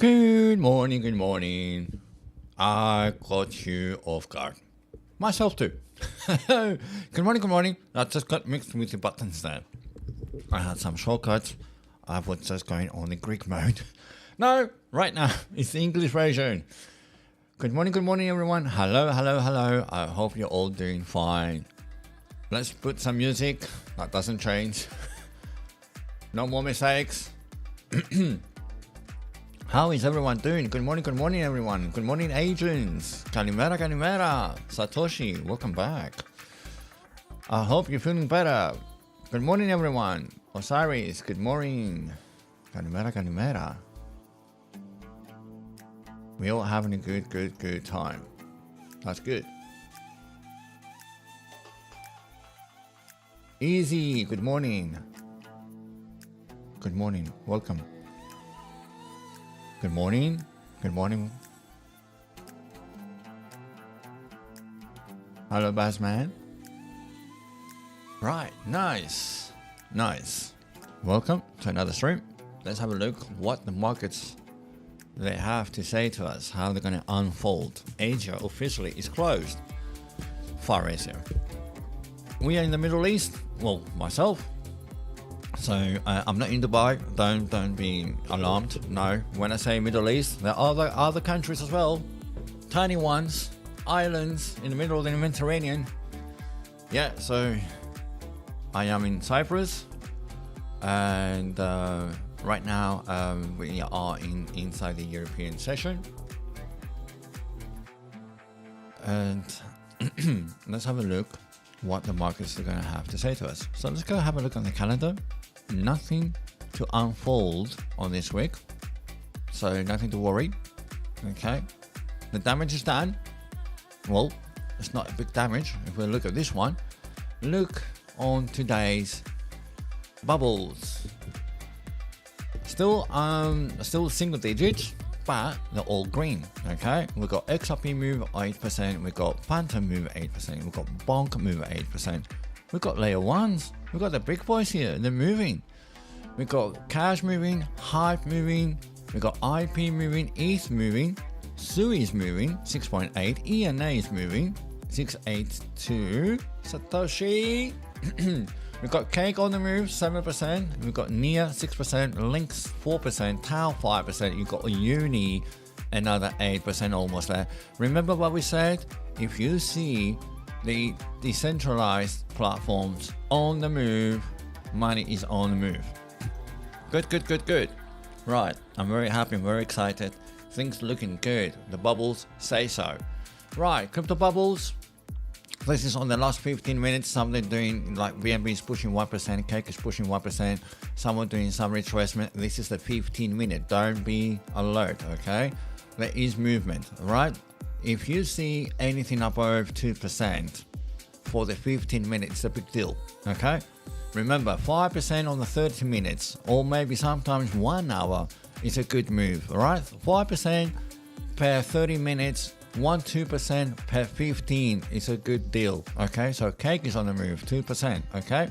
Good morning, good morning. I caught you off guard. Myself too. Good morning, good morning. I just got mixed with the buttons there. I had some shortcuts. I was just going on the Greek mode. No, right now it's the English version. Good morning everyone. Hello, hello, hello. I hope you're all doing fine. Let's put some music. That doesn't change. No more mistakes. How is everyone doing? Good morning everyone. Good morning agents. Kalimera, kalimera. Satoshi, welcome back. I hope you're feeling better. Good morning everyone. Osiris, good morning. Kalimera, kalimera. We all having a good time. That's good. Easy, good morning. Good morning, welcome. Good morning. Good morning. Hello, Bassman. Right, nice. Nice. Welcome to another stream. Let's have a look what the markets they have to say to us, how they're going to unfold. Asia officially is closed. Far Asia. We are in the Middle East. Well, myself. So I'm not in Dubai. Don't be alarmed. No, when I say Middle East, there are other countries as well, tiny ones, islands in the middle of the Mediterranean. Yeah, so I am in Cyprus, and right now we are inside the European session, and let's have a look what the markets are going to have to say to us. So let's go have a look on the calendar. Nothing to unfold on this week, so nothing to worry. Okay, the damage is done. Well, it's not a big damage. If we look at this one, look on today's bubbles. Still single digits, but they're all green. Okay, we got XRP move 8%, we got Phantom move 8%, we got Bonk move 8%, we got layer ones. We got the big boys here, they're moving. We got Cash moving, Hype moving, we got IP moving, ETH moving, SUI is moving, 6.8, ENA is moving, 682, Satoshi. We got Cake on the move, 7%, we got NIA 6%, Lynx 4%, Tau 5%, you got Uni another 8% almost there. Remember what we said? If you see the decentralized platforms on the move, money is on the move. Good. Right, I'm very happy, I'm very excited. Things looking good. The bubbles say so. Right, crypto bubbles. This is on the last 15 minutes. Something doing like BNB is pushing 1%, Cake is pushing 1%. Someone doing some retracement. This is the 15 minute. Don't be alert, okay? There is movement, right? If you see anything above 2% for the 15 minutes, it's a big deal, okay? Remember, 5% on the 30 minutes, or maybe sometimes 1 hour is a good move, all right? 5% per 30 minutes, 2% per 15 is a good deal, okay? So Cake is on the move, 2%, okay?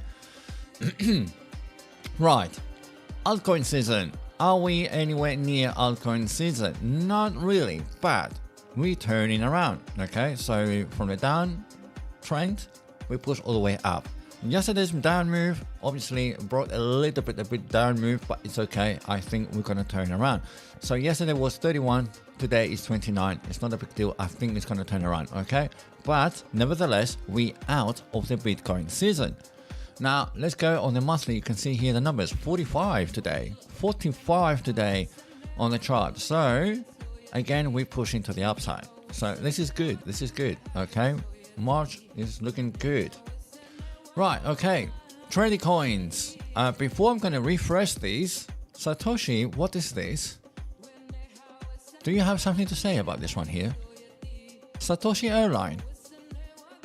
Right, altcoin season. Are we anywhere near altcoin season? Not really, but we're turning around, okay? So from the down trend, we push all the way up. Yesterday's down move obviously brought a little bit down move, but it's okay. I think we're gonna turn around. So yesterday was 31, today is 29. It's not a big deal. I think it's gonna turn around, okay? But nevertheless, we out of the Bitcoin season. Now let's go on the monthly. You can see here the numbers: 45 today, 45 today on the chart. So again, we push into the upside. So this is good. This is good. Okay, March is looking good. Right. Okay. Trading coins. Before I'm going to refresh these, Satoshi, what is this? Do you have something to say about this one here? Satoshi Airline.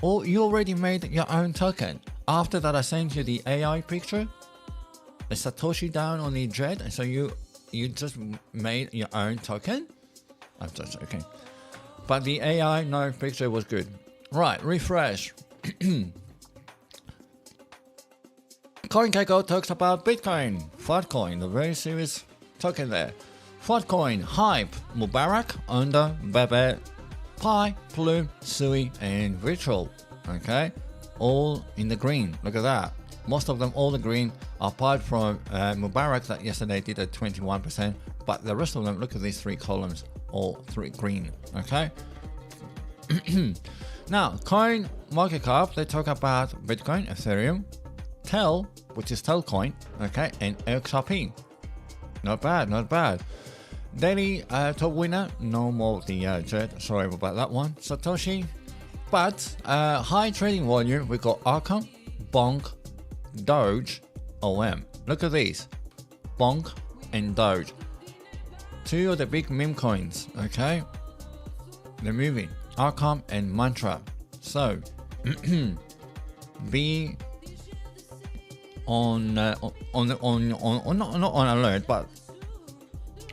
Or you already made your own token? After that, I sent you the AI picture. The Satoshi down on the jet, and so you just made your own token. I'm just joking. But the AI no picture was good. Right, refresh. CoinGecko talks about Bitcoin, Fiatcoin, the very serious token there. Fraudcoin, Hype, Mubarak, Under, Bebe, Pi, Plume, Sui, and Virtual. Okay, all in the green. Look at that. Most of them all the green, apart from Mubarak that yesterday did at 21%. But the rest of them, look at these three columns, all three green. Okay. Now, coin market cap, they talk about Bitcoin, Ethereum, Tel, which is Telcoin, okay, and XRP. Not bad, not bad. Daily top winner, no more the Jet, sorry about that one, Satoshi. But high trading volume, we got Arkham, Bonk, Doge, OM. Look at these, Bonk and Doge. Two of the big meme coins, okay? They're moving. Arkham and Mantra. So be on not on alert, but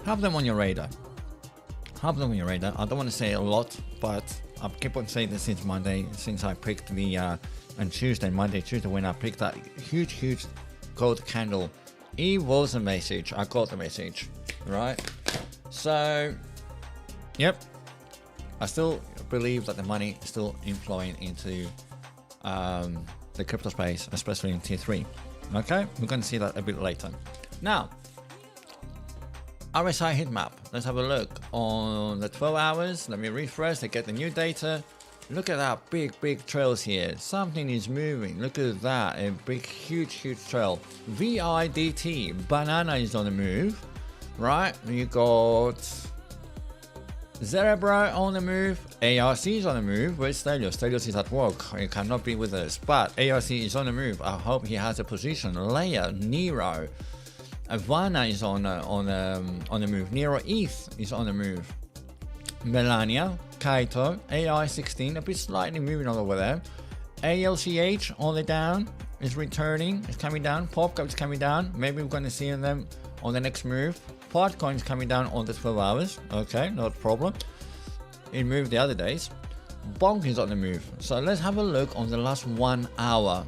have them on your radar. Have them on your radar. I don't want to say a lot, but I keep on saying this since Monday, since I picked the and Tuesday, when I picked that huge gold candle. It was a message. I got the message, right? So, yep. I still believe that the money is still inflowing into the crypto space, especially in tier 3. Okay, we're going to see that a bit later. Now, RSI heat map. Let's have a look on the 12 hours. Let me refresh to get the new data. Look at that big trails here. Something is moving. Look at that, a big, huge trail. VIDT, banana is on the move, right? You got Cerebro on the move, ARC is on the move. Where's Stelios? Stelios is at work. He cannot be with us, but ARC is on the move. I hope he has a position. Leia, Nero, Ivana is on the move. Nero ETH is on the move. Melania, Kaito, AI16, a bit slightly moving over there. ALCH on the down is returning. It's coming down. Popcap is coming down. Maybe we're going to see them on the next move. Podcoin is coming down on the 12 hours. Okay, not a problem. It moved the other days. Bonk is on the move. So let's have a look on the last 1 hour.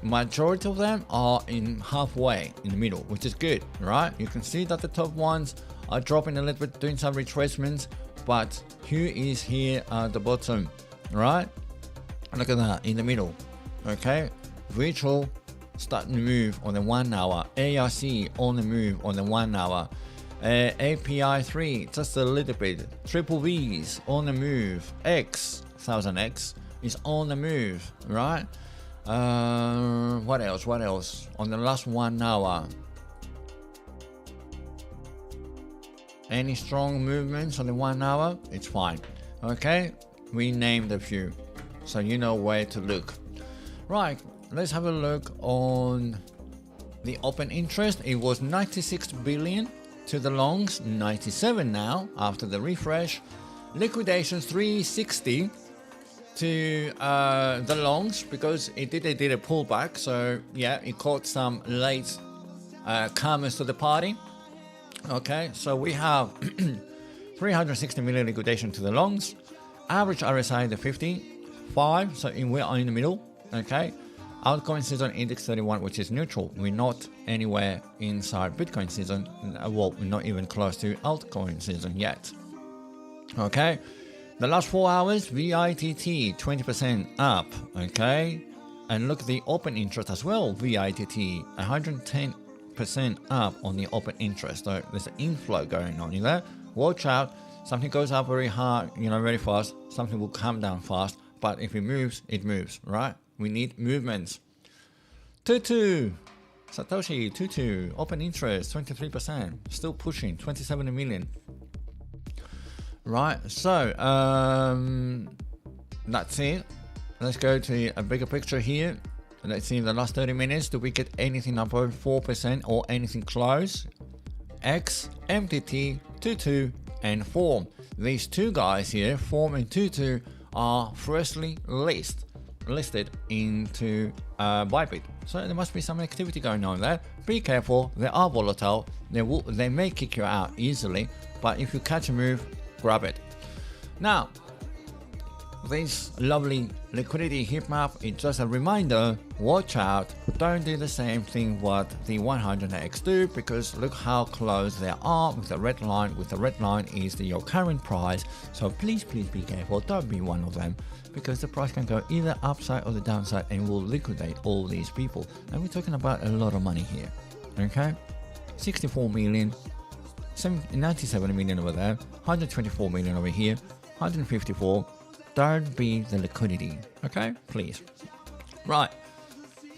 Majority of them are in halfway in the middle, which is good, right? You can see that the top ones are dropping a little bit, doing some retracements, but who is here at the bottom, right? Look at that in the middle. Okay, virtual starting to move on the 1 hour. ARC on the move on the 1 hour. API 3 just a little bit. Triple V's on the move. X 1000X is on the move, right? What else on the last 1 hour? Any strong movements on the 1 hour? It's fine. Okay, we named a few, so you know where to look. Right, let's have a look on the open interest. It was 96 billion to the longs, 97 now after the refresh. Liquidations 360 to the longs because it did a pullback. So yeah, it caught some late comers to the party. Okay, so we have 360 million liquidation to the longs. Average RSI the 55, so we are in the middle. Okay, altcoin season index 31, which is neutral. We're not anywhere inside Bitcoin season. Well, we're not even close to altcoin season yet. Okay, the last 4 hours, VITT 20% up. Okay, and look at the open interest as well. VITT 110% up on the open interest. So there's an inflow going on in there. Watch out. Something goes up very hard, very fast. Something will come down fast. But if it moves, right? We need movements. Tutu, Satoshi, Tutu, open interest, 23%. Still pushing, 27 million. Right, so that's it. Let's go to a bigger picture here. Let's see in the last 30 minutes, do we get anything above 4% or anything close? X, MTT, Tutu, and Form. These two guys here, Form and Tutu, are freshly listed into Bybit. So there must be some activity going on there. Be careful, they are volatile. They may kick you out easily, but if you catch a move, grab it. Now, this lovely liquidity heat map is just a reminder, watch out, don't do the same thing what the 100x do, because look how close they are with the red line. With the red line is your current price, so please be careful, don't be one of them, because the price can go either upside or the downside and will liquidate all these people, and we're talking about a lot of money here. Okay, 64 million, 97 million over there, 124 million over here, 154. Don't be the liquidity, okay? Please. Right.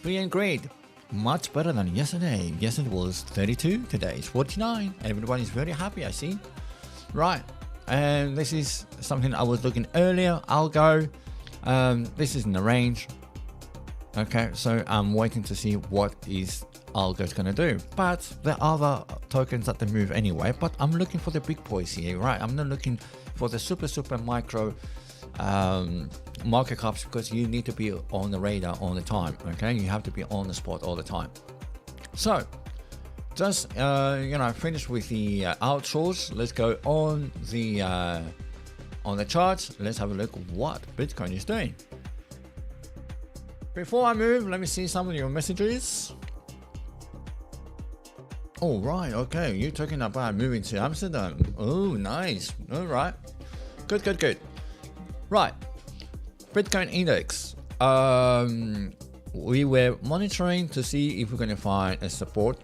Free and greed. Much better than yesterday. Yesterday was 32, today is 49. Everyone is very happy, I see. Right. And this is something I was looking earlier. Algo. This is in the range. Okay, so I'm waiting to see what is Algo's gonna do. But there are other tokens that they move anyway. But I'm looking for the big boys here, right? I'm not looking for the super micro market caps, because you need to be on the radar all the time. Okay, you have to be on the spot all the time. So just finish with the outsource. Let's go on the charts. Let's have a look what Bitcoin is doing. Before I move, let me see some of your messages. Oh right, okay, you're talking about moving to Amsterdam. Oh nice. All right, good. Right, Bitcoin index. We were monitoring to see if we're going to find a support.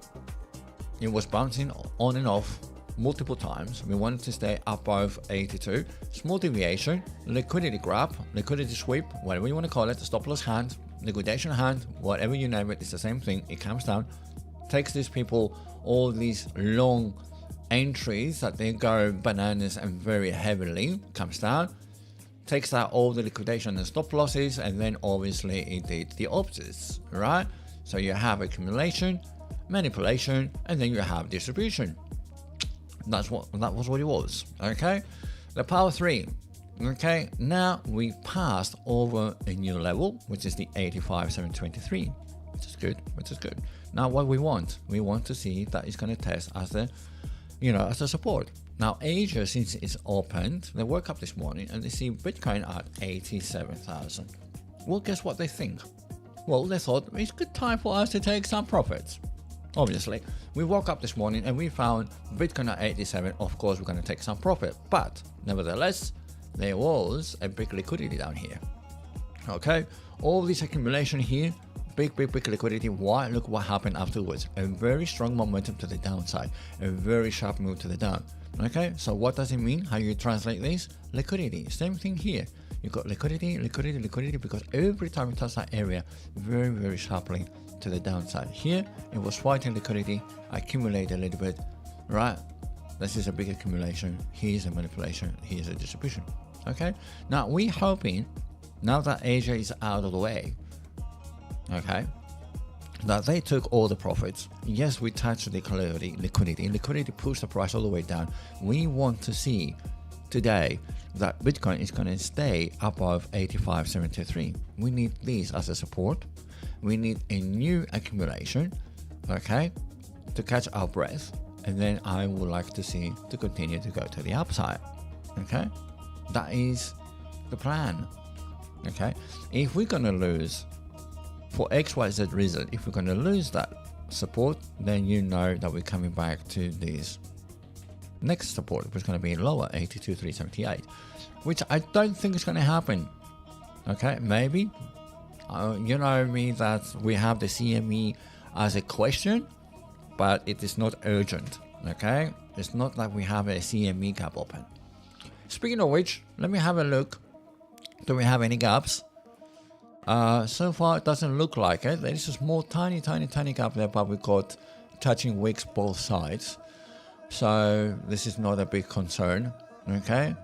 It was bouncing on and off multiple times. We wanted to stay above 82. Small deviation, liquidity grab, liquidity sweep, whatever you want to call it, stop loss hand, liquidation hand, whatever you name it, it's the same thing. It comes down, takes these people all these long entries that they go bananas and very heavily, comes down, takes out all the liquidation and stop losses, and then obviously it did the opposites, right? So you have accumulation, manipulation, and then you have distribution. That was what it was. Okay, the power 3. Okay, now we passed over a new level, which is the 85,723, which is good. Now what we want to see that it's going to test as as a support. Now Asia, since it's opened, they woke up this morning and they see Bitcoin at 87,000. Well, guess what they think? Well, they thought it's a good time for us to take some profits. Obviously, we woke up this morning and we found Bitcoin at 87. Of course, we're going to take some profit, but nevertheless, there was a big liquidity down here. Okay, all this accumulation here, big liquidity. Why? Look what happened afterwards. A very strong momentum to the downside, a very sharp move to the down. Okay, so what does it mean? How you translate this? Liquidity. Same thing here. You got liquidity, because every time you touch that area, very sharply to the downside. Here, it was fighting liquidity, accumulate a little bit, right? This is a big accumulation. Here's a manipulation. Here's a distribution. Okay, now we're hoping, now that Asia is out of the way, okay, that they took all the profits. Yes, we touched the liquidity pushed the price all the way down. We want to see today that Bitcoin is going to stay above 85.73. We need this as a support. We need a new accumulation, okay, to catch our breath, and then I would like to see to continue to go to the upside. Okay, that is the plan. Okay, if we're gonna lose for XYZ reason, if we're going to lose that support, then you know that we're coming back to this next support, which is going to be lower, 82,378, which I don't think is going to happen. Okay, maybe. You know me that we have the CME as a question, but it is not urgent. Okay, it's not like we have a CME gap open. Speaking of which, let me have a look. Do we have any gaps? So far, it doesn't look like it. There's a small, tiny gap there, but we got touching wicks both sides. So this is not a big concern, okay?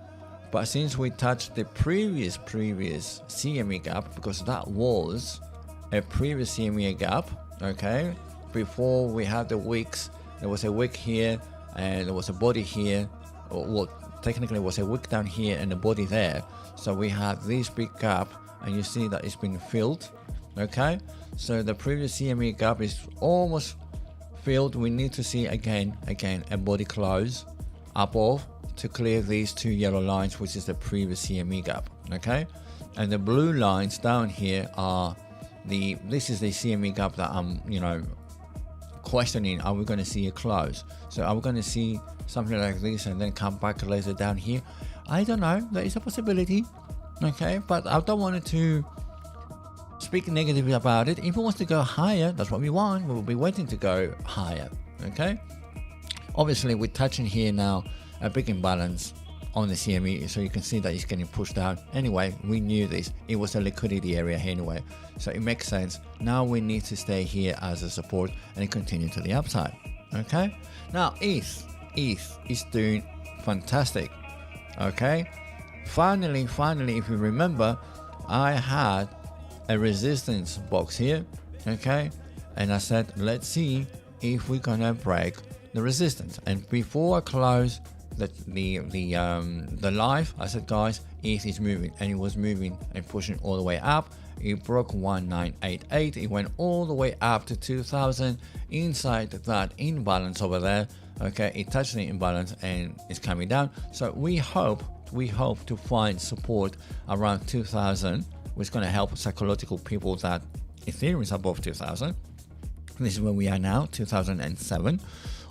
But since we touched the previous CME gap, because that was a previous CME gap, okay? Before we had the wicks, there was a wick here, and there was a body here. Well, technically it was a wick down here and a body there. So we had this big gap, and you see that it's been filled. Okay, so the previous CME gap is almost filled. We need to see again a body close above to clear these two yellow lines, which is the previous CME gap. okay? And the blue lines down here are this is the CME gap that I'm, questioning. Are we going to see a close? So are we going to see something like this and then come back later down here? I don't know. There is a possibility, okay? But I don't want to speak negatively about it. If it wants to go higher, that's what we want. We will be waiting to go higher, okay? Obviously, we're touching here now a big imbalance on the CME, so you can see that it's getting pushed down. Anyway, we knew this. It was a liquidity area anyway, so it makes sense. Now we need to stay here as a support and continue to the upside, okay? Now, ETH is doing fantastic, okay? Finally, if you remember, I had a resistance box here, okay? And I said, let's see if we're gonna break the resistance. And before I close the live, I said, guys, ETH is moving, and it was moving and pushing all the way up. It broke 1988. It went all the way up to 2000 inside that imbalance over there. Okay, it touched the imbalance and it's coming down. So we hope to find support around 2000, which is going to help psychological people that Ethereum is above 2000. This is where we are now, 2007.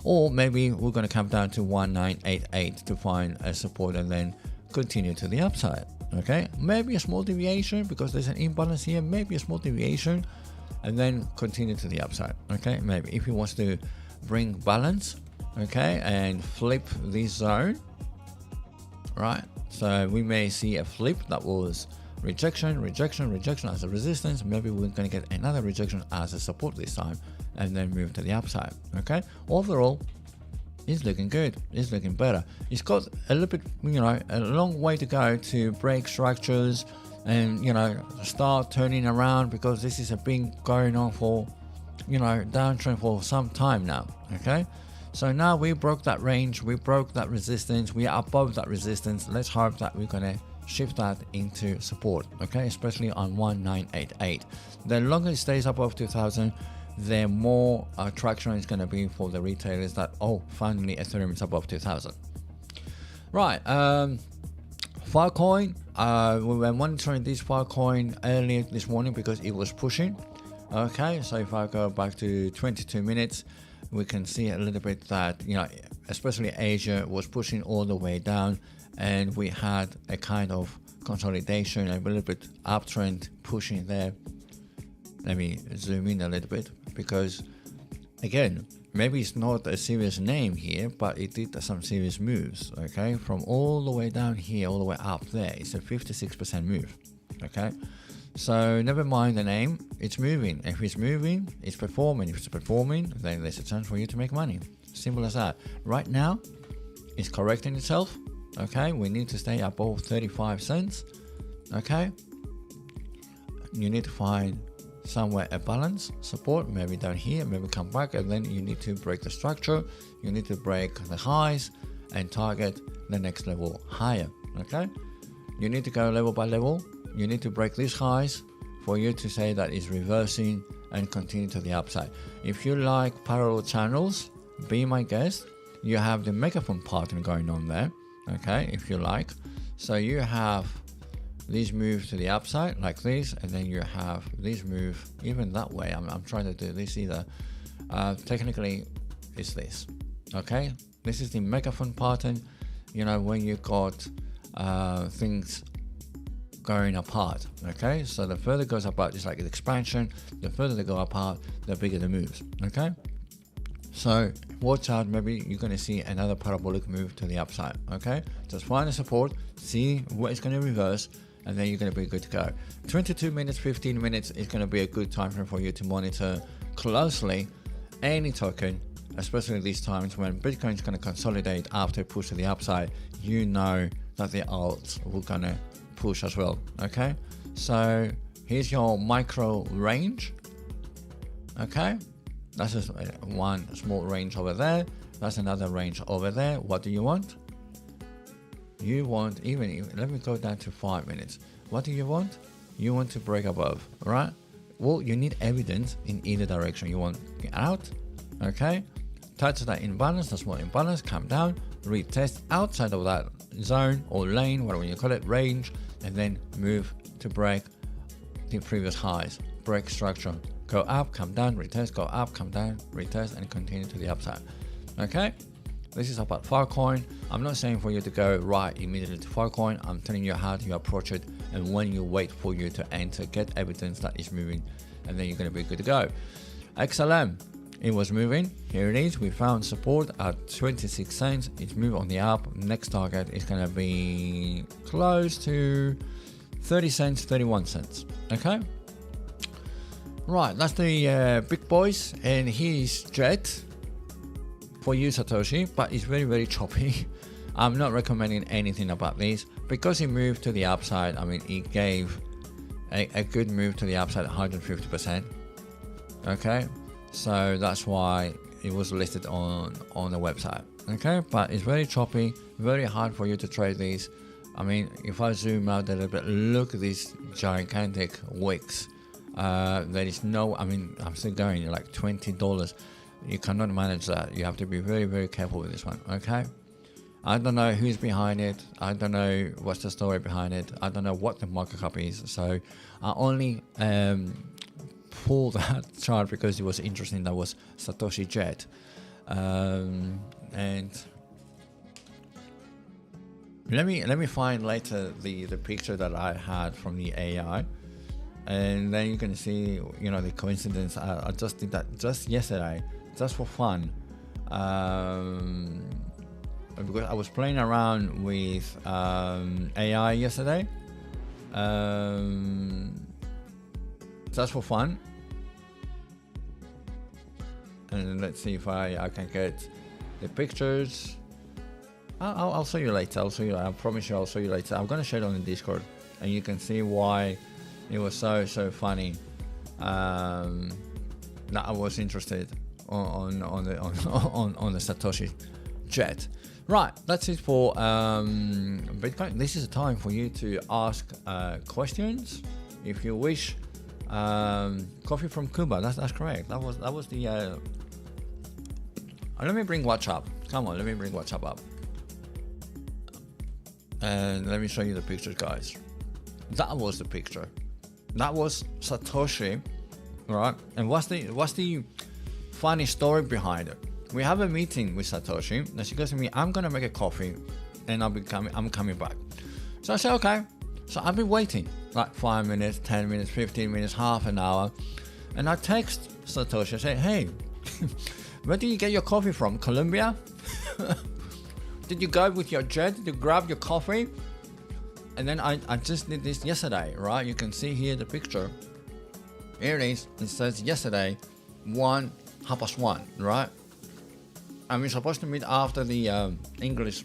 Or maybe we're going to come down to 1988 to find a support and then continue to the upside. Okay, maybe a small deviation because there's an imbalance here, maybe a small deviation, and then continue to the upside. Okay, maybe if he wants to bring balance, okay, and flip this zone, right? So we may see a flip that was rejection as a resistance. Maybe we're going to get another rejection as a support this time and then move to the upside. Okay, overall it's looking good, it's looking better. It's got a little bit, a long way to go to break structures and start turning around, because this has been going on for downtrend for some time now. Okay, so now we broke that range, we broke that resistance, we are above that resistance. Let's hope that we're gonna shift that into support, okay, especially on 1988. The longer it stays above 2000, the more traction is going to be for the retailers that, oh, finally Ethereum is above 2000. Right, Filecoin, we were monitoring this Filecoin earlier this morning because it was pushing. Okay, so if I go back to 22 minutes, we can see a little bit that, especially Asia was pushing all the way down, and we had a kind of consolidation, a little bit uptrend pushing there. Let me zoom in a little bit, because again, maybe it's not a serious name here, but it did some serious moves. Okay, from all the way down here all the way up there, it's a 56% move. Okay, so never mind the name, it's moving. If it's moving, it's performing. If it's performing, then there's a chance for you to make money. Simple as that. Right now it's correcting itself. Okay, we need to stay above 35 cents. Okay, you need to find somewhere a balance support, maybe down here, maybe come back, and then you need to break the structure, you need to break the highs and target the next level higher. Okay, you need to go level by level, you need to break these highs for you to say that it's reversing and continue to the upside. If you like parallel channels, be my guest. You have the megaphone pattern going on there, okay, if you like. So you have these move to the upside like this, and then you have this move even that way. I'm trying to do this either. Technically it's this. Okay, this is the megaphone pattern, when you got things going apart. Okay, so the further it goes apart, it's like an expansion. The further they go apart, the bigger the moves. Okay, so watch out, maybe you're going to see another parabolic move to the upside. Okay, just find a support, see what it's going to reverse, and then you're going to be good to go. 22 minutes, 15 minutes is going to be a good time frame for you to monitor closely any token, especially these times when Bitcoin is going to consolidate after push to the upside. You know that the alts will going to push as well. Okay, so here's your micro range. Okay, that's just one small range over there, that's another range over there. What do you want? You want, even let me go down to 5 minutes. What do you want? You want to break above, right? Well, you need evidence in either direction. You want out, okay, touch that imbalance, the small imbalance, come down, retest outside of that zone or lane, whatever you call it, range, and then move to break the previous highs, break structure, go up, come down, retest, go up, come down, retest, and continue to the upside. Okay, this is about Filecoin. I'm not saying for you to go right immediately to Filecoin. I'm telling you how to approach it and when you wait for you to enter, get evidence that it's moving, and then you're going to be good to go. XLM, it was moving. Here it is. We found support at 26 cents. It's moved on the up. Next target is going to be close to 30 cents, 31 cents. Okay. Right, that's the big boys, and here's Jet for you, Satoshi, but it's very, very choppy. I'm not recommending anything about this because it moved to the upside. I mean, it gave a good move to the upside, 150%. Okay, so that's why it was listed on the website. Okay, but it's very choppy, very hard for you to trade these. I mean, if I zoom out a little bit, look at these gigantic wicks. There is no, I mean, I'm still going like $20. You cannot manage that. You have to be very, very careful with this one. Okay, I don't know who's behind it. I don't know what's the story behind it. I don't know what the market cap is. So I only pulled that chart because it was interesting. That was Satoshi Jet, and let me find later the picture that I had from the AI, and then you can see, you know, the coincidence. I just did that just yesterday, just for fun, because I was playing around with AI yesterday, just for fun. And let's see if I can get the pictures. I'll show you later. I promise you I'll show you later. I'm gonna share it on the Discord, and you can see why it was so funny that I was interested on the Satoshi Jet. Right, that's it for Bitcoin. This is a time for you to ask questions if you wish. Coffee from Cuba. That's correct. That was the. Let me bring WhatsApp. Come on, let me bring WhatsApp up. And let me show you the pictures, guys. That was the picture. That was Satoshi, right? And what's the funny story behind it? We have a meeting with Satoshi, and she goes to me, "I'm gonna make a coffee, and I'm coming back." So I say, "Okay." So I've been waiting like 5 minutes, 10 minutes, 15 minutes, half an hour, and I text Satoshi. I say, "Hey, where did you get your coffee from? Colombia? Did you go with your jet to grab your coffee?" And then I just did this yesterday, right? You can see here the picture. Here it is. It says yesterday, 1:30, right? And we're supposed to meet after the English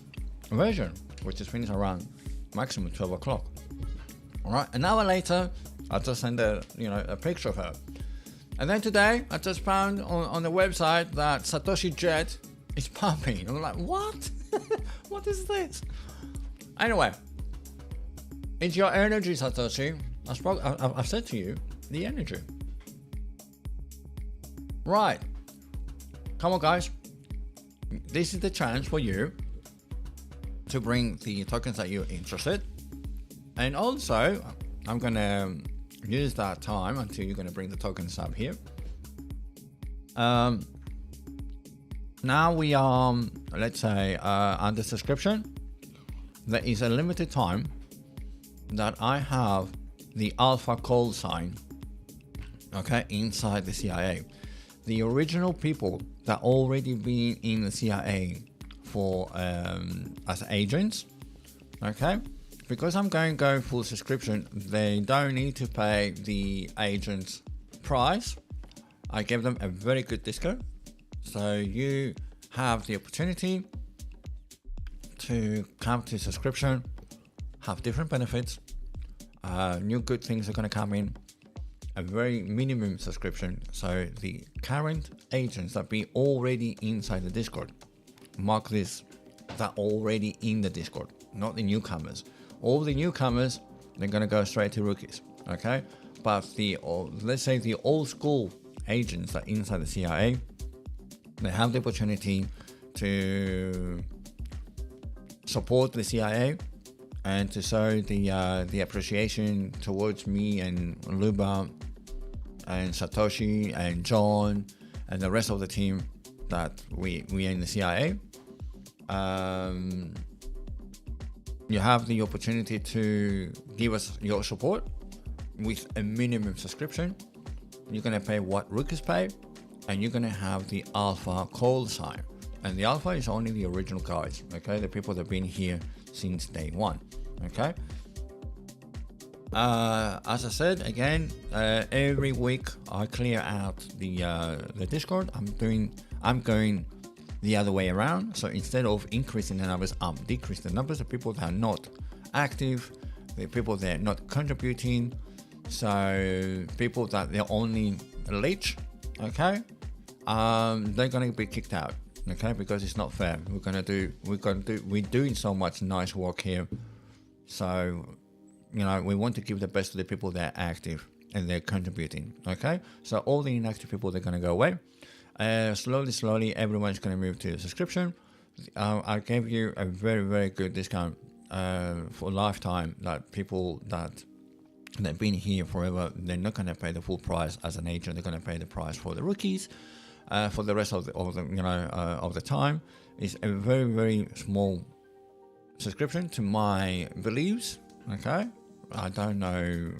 version, which is finished around maximum 12 o'clock. All right. An hour later, I just sent a picture of her. And then today, I just found on the website that Satoshi Jet is pumping. I'm like, what? What is this? Anyway, it's your energy, Satoshi. I've said to you, the energy. Right. Come on, guys. This is the chance for you to bring the tokens that you're interested. And also, I'm going to use that time until you're going to bring the tokens up here. Now we are, let's say, under subscription. There is a limited time that I have the alpha call sign, okay, inside the CIA. The original people that already been in the CIA for as agents, okay, because I'm going full subscription, they don't need to pay the agent's price. I gave them a very good discount, so you have the opportunity to come to subscription, have different benefits, new good things are going to come in, a very minimum subscription. So the current agents that be already inside the Discord, mark this, that already in the Discord, not the newcomers. All the newcomers, they're going to go straight to rookies, okay? But let's say the old school agents that are inside the CIA, they have the opportunity to support the CIA and to show the appreciation towards me and Luba and Satoshi and John and the rest of the team that we are in the CIA. You have the opportunity to give us your support with a minimum subscription. You're going to pay what rookies pay, and you're going to have the alpha call sign. And the alpha is only the original guys, okay? The people that have been here since day one, okay? As I said, again, every week I clear out the Discord. I'm going the other way around. So instead of increasing the numbers, I'm decreasing the numbers of people that are not active, the people that are not contributing. So people that they're only a leech, okay? They're gonna be kicked out, okay? Because it's not fair. We're doing so much nice work here. So, you know, we want to give the best to the people that are active and they're contributing, okay? So all the inactive people, they're gonna go away. Slowly, everyone's gonna move to a subscription. I gave you a very, very good discount for lifetime, that people that they've been here forever, they're not gonna pay the full price as an agent. They're gonna pay the price for the rookies. For the rest of the time, it's a very, very small subscription to my beliefs. Okay, I don't know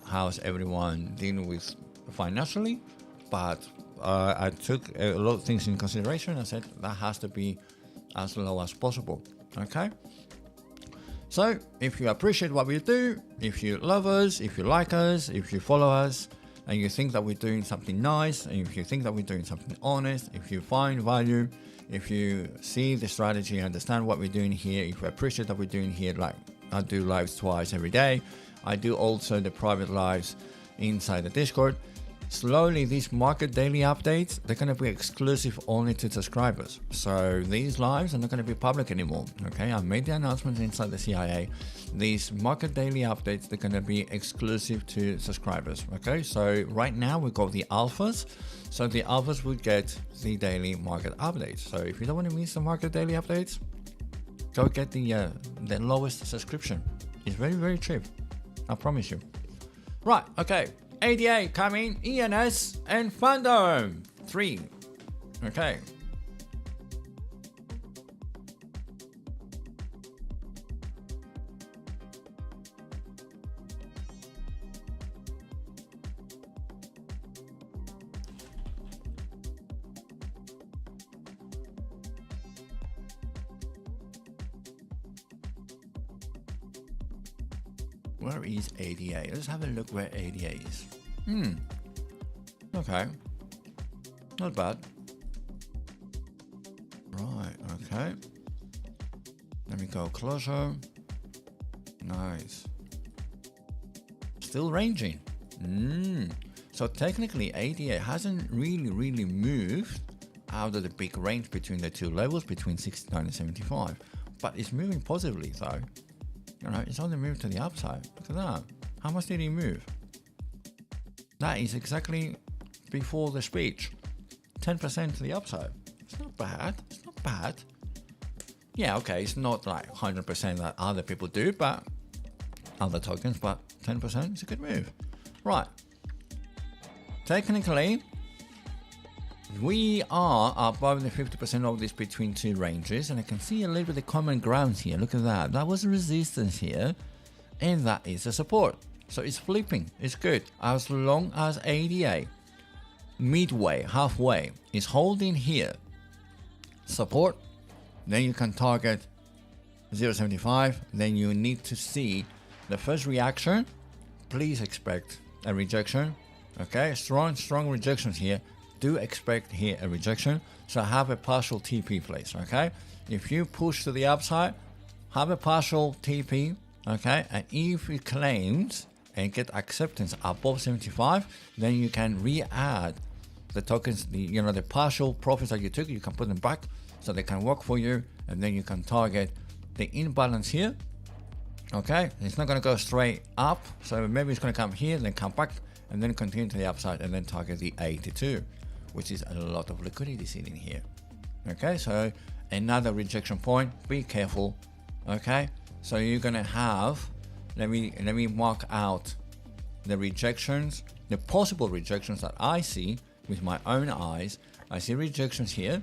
how's everyone dealing with financially, but I took a lot of things in consideration. I said that has to be as low as possible. Okay, so if you appreciate what we do, if you love us, if you like us, if you follow us, and you think that we're doing something nice, and if you think that we're doing something honest, if you find value, if you see the strategy, understand what we're doing here, if you appreciate that we're doing here, like I do lives twice every day, I do also the private lives inside the Discord. Slowly, these market daily updates, they're going to be exclusive only to subscribers. So these lives are not going to be public anymore. Okay, I made the announcements inside the CIA. These market daily updates, they're going to be exclusive to subscribers. Okay, so right now we've got the alphas. So the alphas will get the daily market updates. So if you don't want to miss the market daily updates, go get the lowest subscription. It's very, very cheap. I promise you. Right, okay. ADA coming, ENS and Fandom 3. Okay. Where is ADA? Let's have a look where ADA is. Okay. Not bad. Right, okay. Let me go closer. Nice. Still ranging. So technically ADA hasn't really moved out of the big range between the two levels, between 69 and 75. But it's moving positively though. You know, it's on the move to the upside. Look at that. How much did he move? That is exactly before the speech. 10% to the upside. It's not bad. It's not bad. Yeah, okay, it's not like 100% that other people do, but other tokens, but 10% is a good move. Right. Technically, we are above the 50% of this between two ranges, and I can see a little bit of common grounds here. Look at that. That was resistance here, and that is a support. So it's flipping. It's good. As long as ADA, midway, halfway, is holding here, support, then you can target 0.75. Then you need to see the first reaction. Please expect a rejection. Okay, strong rejections here. Do expect here a rejection. So have a partial TP place. Okay, if you push to the upside, have a partial TP. Okay, and if it claims and get acceptance above 75, then you can re-add the tokens, the partial profits that you took, you can put them back so they can work for you, and then you can target the imbalance here. Okay, it's not going to go straight up, so maybe it's going to come here, then come back, and then continue to the upside, and then target the 82, which is a lot of liquidity sitting here. Okay, so another rejection point, be careful. Okay, So you're gonna have, let me mark out the rejections, the possible rejections that I see with my own eyes. I see rejections here,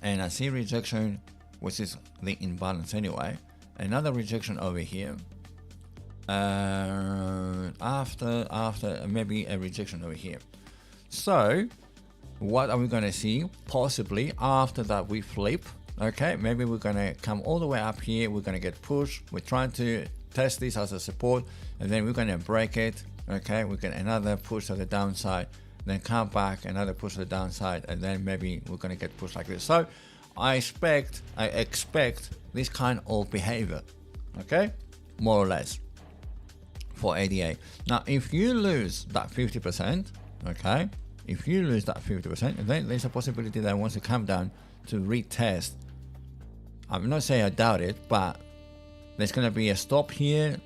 and I see rejection, which is the imbalance anyway. Another rejection over here. After maybe a rejection over here. So what are we going to see possibly after that we flip? Okay, maybe we're going to come all the way up here, we're going to get pushed, we're trying to test this as a support, and then we're going to break it. Okay, we get another push to the downside, then come back, another push to the downside, and then maybe we're going to get pushed like this. So I expect this kind of behavior, okay, more or less, for ADA. Now if you lose that 50%, okay, if you lose that 50%, then there's a possibility that it wants to come down to retest. I'm not saying I doubt it, but there's going to be a stop here,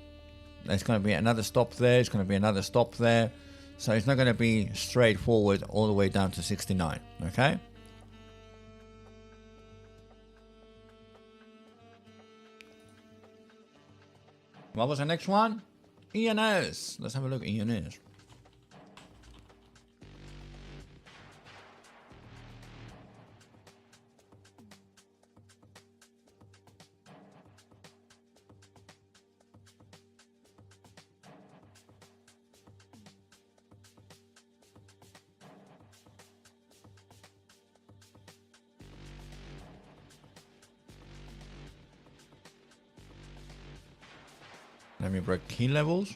there's going to be another stop there, there's going to be another stop there. So it's not going to be straightforward all the way down to 69, okay? What was the next one? ENS. Let's have a look at ENS. Let me break key levels.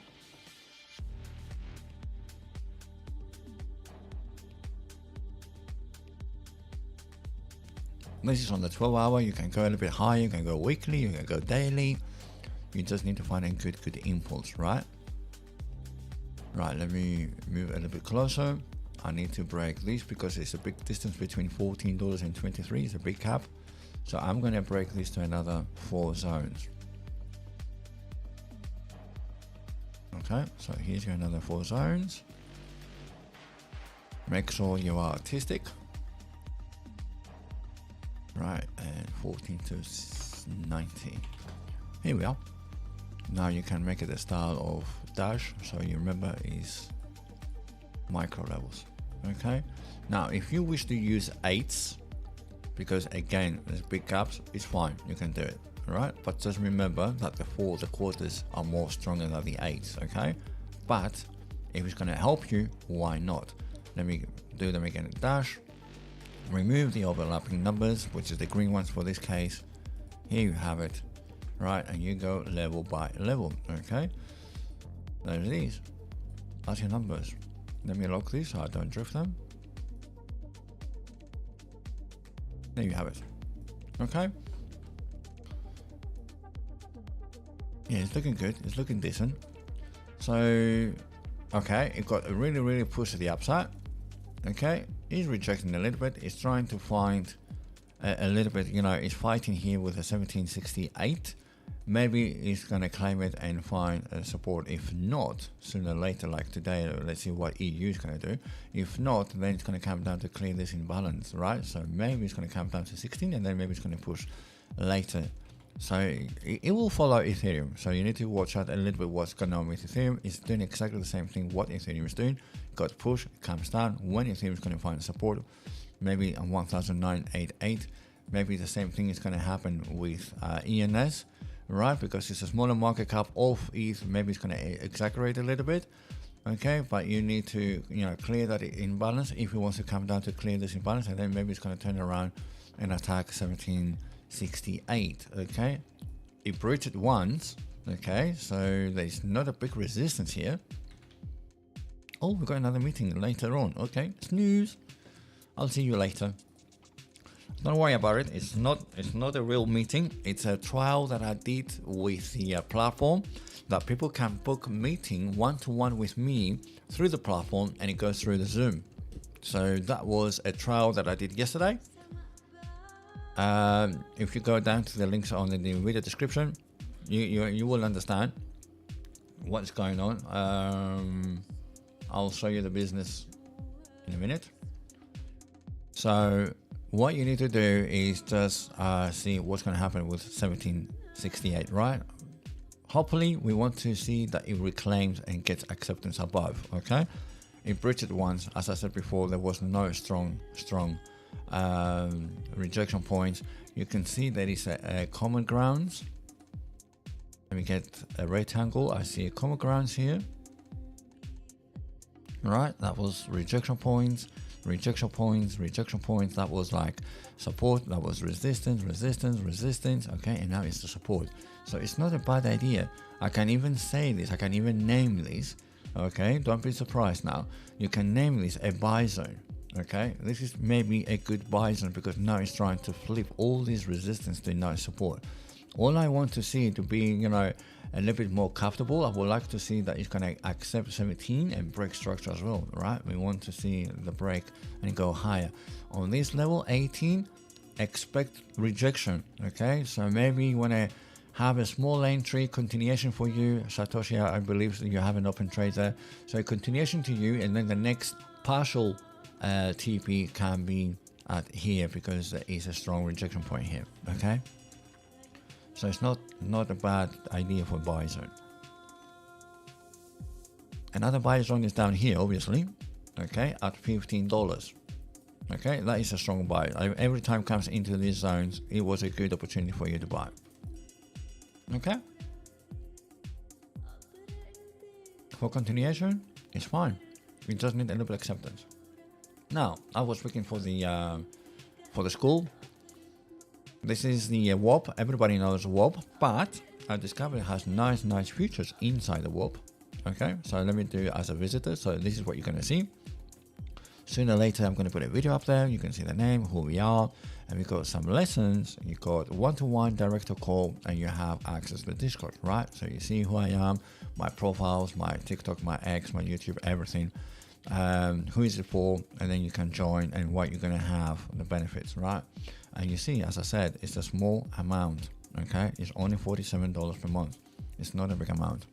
This is on the 12-hour. You can go a little bit higher, you can go weekly, you can go daily. You just need to find a good impulse, right? Right, let me move a little bit closer. I need to break this because it's a big distance between $14 and 23. It's a big cap. So I'm going to break this to another 4 zones. Okay, so here's your another 4 zones. Make sure you are artistic. Right, and 14 to 90. Here we are. Now you can make it a style of dash, so you remember is micro levels. Okay, now if you wish to use 8s, because again there's big gaps, it's fine, you can do it. Alright, but just remember that the quarters are more stronger than the 8s, okay? But if it's going to help you, why not? Let me do them again. Dash, remove the overlapping numbers, which is the green ones for this case. Here you have it, right? And you go level by level, okay? There's these. That's your numbers. Let me lock these so I don't drift them. There you have it, okay? Yeah, it's looking good, it's looking decent. So, okay, it got a really push to the upside. Okay, he's rejecting a little bit, it's trying to find a little bit, you know, it's fighting here with a 1768. Maybe he's gonna claim it and find support. If not, sooner or later, like today, let's see what EU is gonna do. If not, then it's gonna come down to clear this imbalance, right? So maybe it's gonna come down to 16 and then maybe it's gonna push later. So it will follow Ethereum. So you need to watch out a little bit what's going on with Ethereum. It's doing exactly the same thing what Ethereum is doing. Got push, it comes down. When Ethereum is going to find support, maybe on 1988, maybe the same thing is going to happen with ENS, right? Because it's a smaller market cap of ETH. Maybe it's going to exaggerate a little bit. Okay, but you need to, you know, clear that imbalance if it wants to come down to clear this imbalance, and then maybe it's going to turn around and attack 1768. Okay, it breached it once. Okay, so there's not a big resistance here. Oh, we've got another meeting later on. Okay, snooze. I'll see you later. Don't worry about it. It's not a real meeting. It's a trial that I did with the platform, that people can book meeting one-to-one with me through the platform, and it goes through the Zoom. So that was a trial that I did yesterday. If you go down to the links on the video description, you will understand what's going on. I'll show you the business in a minute. So what you need to do is just see what's going to happen with 68, right? Hopefully we want to see that it reclaims and gets acceptance above. Okay, it breached it once. As I said before, there was no strong rejection points. You can see there is a common grounds. Let me get a rectangle. I see a common grounds here. Right, that was rejection points, rejection points, rejection points. That was like support. That was resistance, resistance, resistance. Okay, and now it's the support. So it's not a bad idea. I can even say this. I can even name this. Okay, don't be surprised now. You can name this a buy zone. Okay, this is maybe a good buy zone because now it's trying to flip all these resistance to now support. All I want to see to be, you know, a little bit more comfortable, I would like to see that it's going to accept 17 and break structure as well, right? We want to see the break and go higher. On this level, 18, expect rejection, okay? So maybe you want to have a small entry continuation for you. Satoshi, I believe you have an open trade there. So a continuation to you, and then the next partial TP can be at here because there is a strong rejection point here, okay? So it's not a bad idea for buy zone. Another buy zone is down here, obviously, okay, at $15. Okay, that is a strong buy. Every time it comes into these zones, it was a good opportunity for you to buy. Okay. For continuation, it's fine. We just need a little bit acceptance. Now, I was looking for the school. This is the WOP. Everybody knows WOP, but I discovered it has nice features inside the WOP. Okay, so let me do it as a visitor. So this is what you're going to see. Sooner or later, I'm going to put a video up there. You can see the name, who we are, and we got some lessons. You got one-to-one director call, and you have access to the Discord, right? So you see who I am, my profiles, my TikTok, my X, my YouTube, everything. Who is it for, and then you can join and what you're going to have, the benefits, right? And you see, as I said, it's a small amount, okay? It's only $47 per month. It's not a big amount.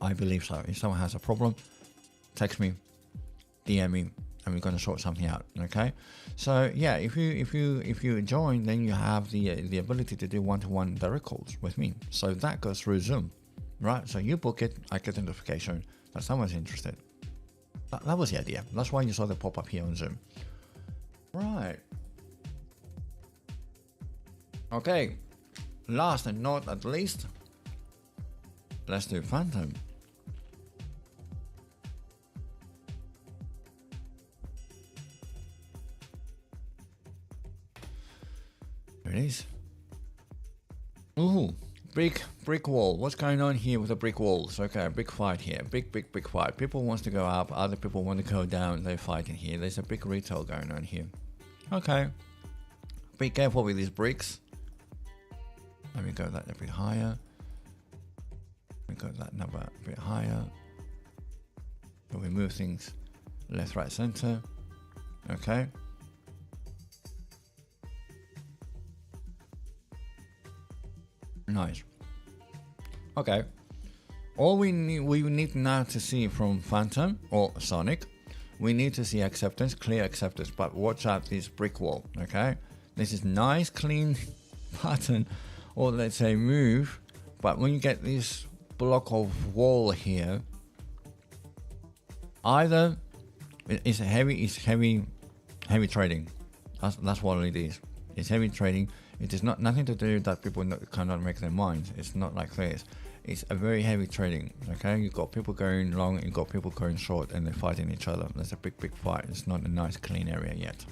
I believe so. If someone has a problem, text me, DM me, and we're going to sort something out, okay? So yeah, if you join, then you have the ability to do one-to-one direct calls with me. So that goes through Zoom, right? So you book it, I get a notification that someone's interested. That was the idea. That's why you saw the pop-up here on Zoom. Right. Okay. Last and not at least, let's do Phantom. There it is. Ooh. Brick wall. What's going on here with the brick walls? Okay, big fight here. Big fight. People wants to go up, other people want to go down. They're fighting here. There's a big retail going on here. Okay. Be careful with these bricks. Let me go that a bit higher. Let me go that number a bit higher. So we move things left, right, center. Okay. Nice. Okay. All we need now to see from Phantom or Sonic, we need to see acceptance, clear acceptance. But watch out this brick wall. Okay. This is nice, clean pattern, or let's say move. But when you get this block of wall here, either it's heavy trading. That's what it is. It's heavy trading. It is nothing to do that people cannot make their minds. It's not like this. It's a very heavy trading. Okay, you got people going long, you got people going short, and they're fighting each other. There's a big fight. It's not a nice clean area yet.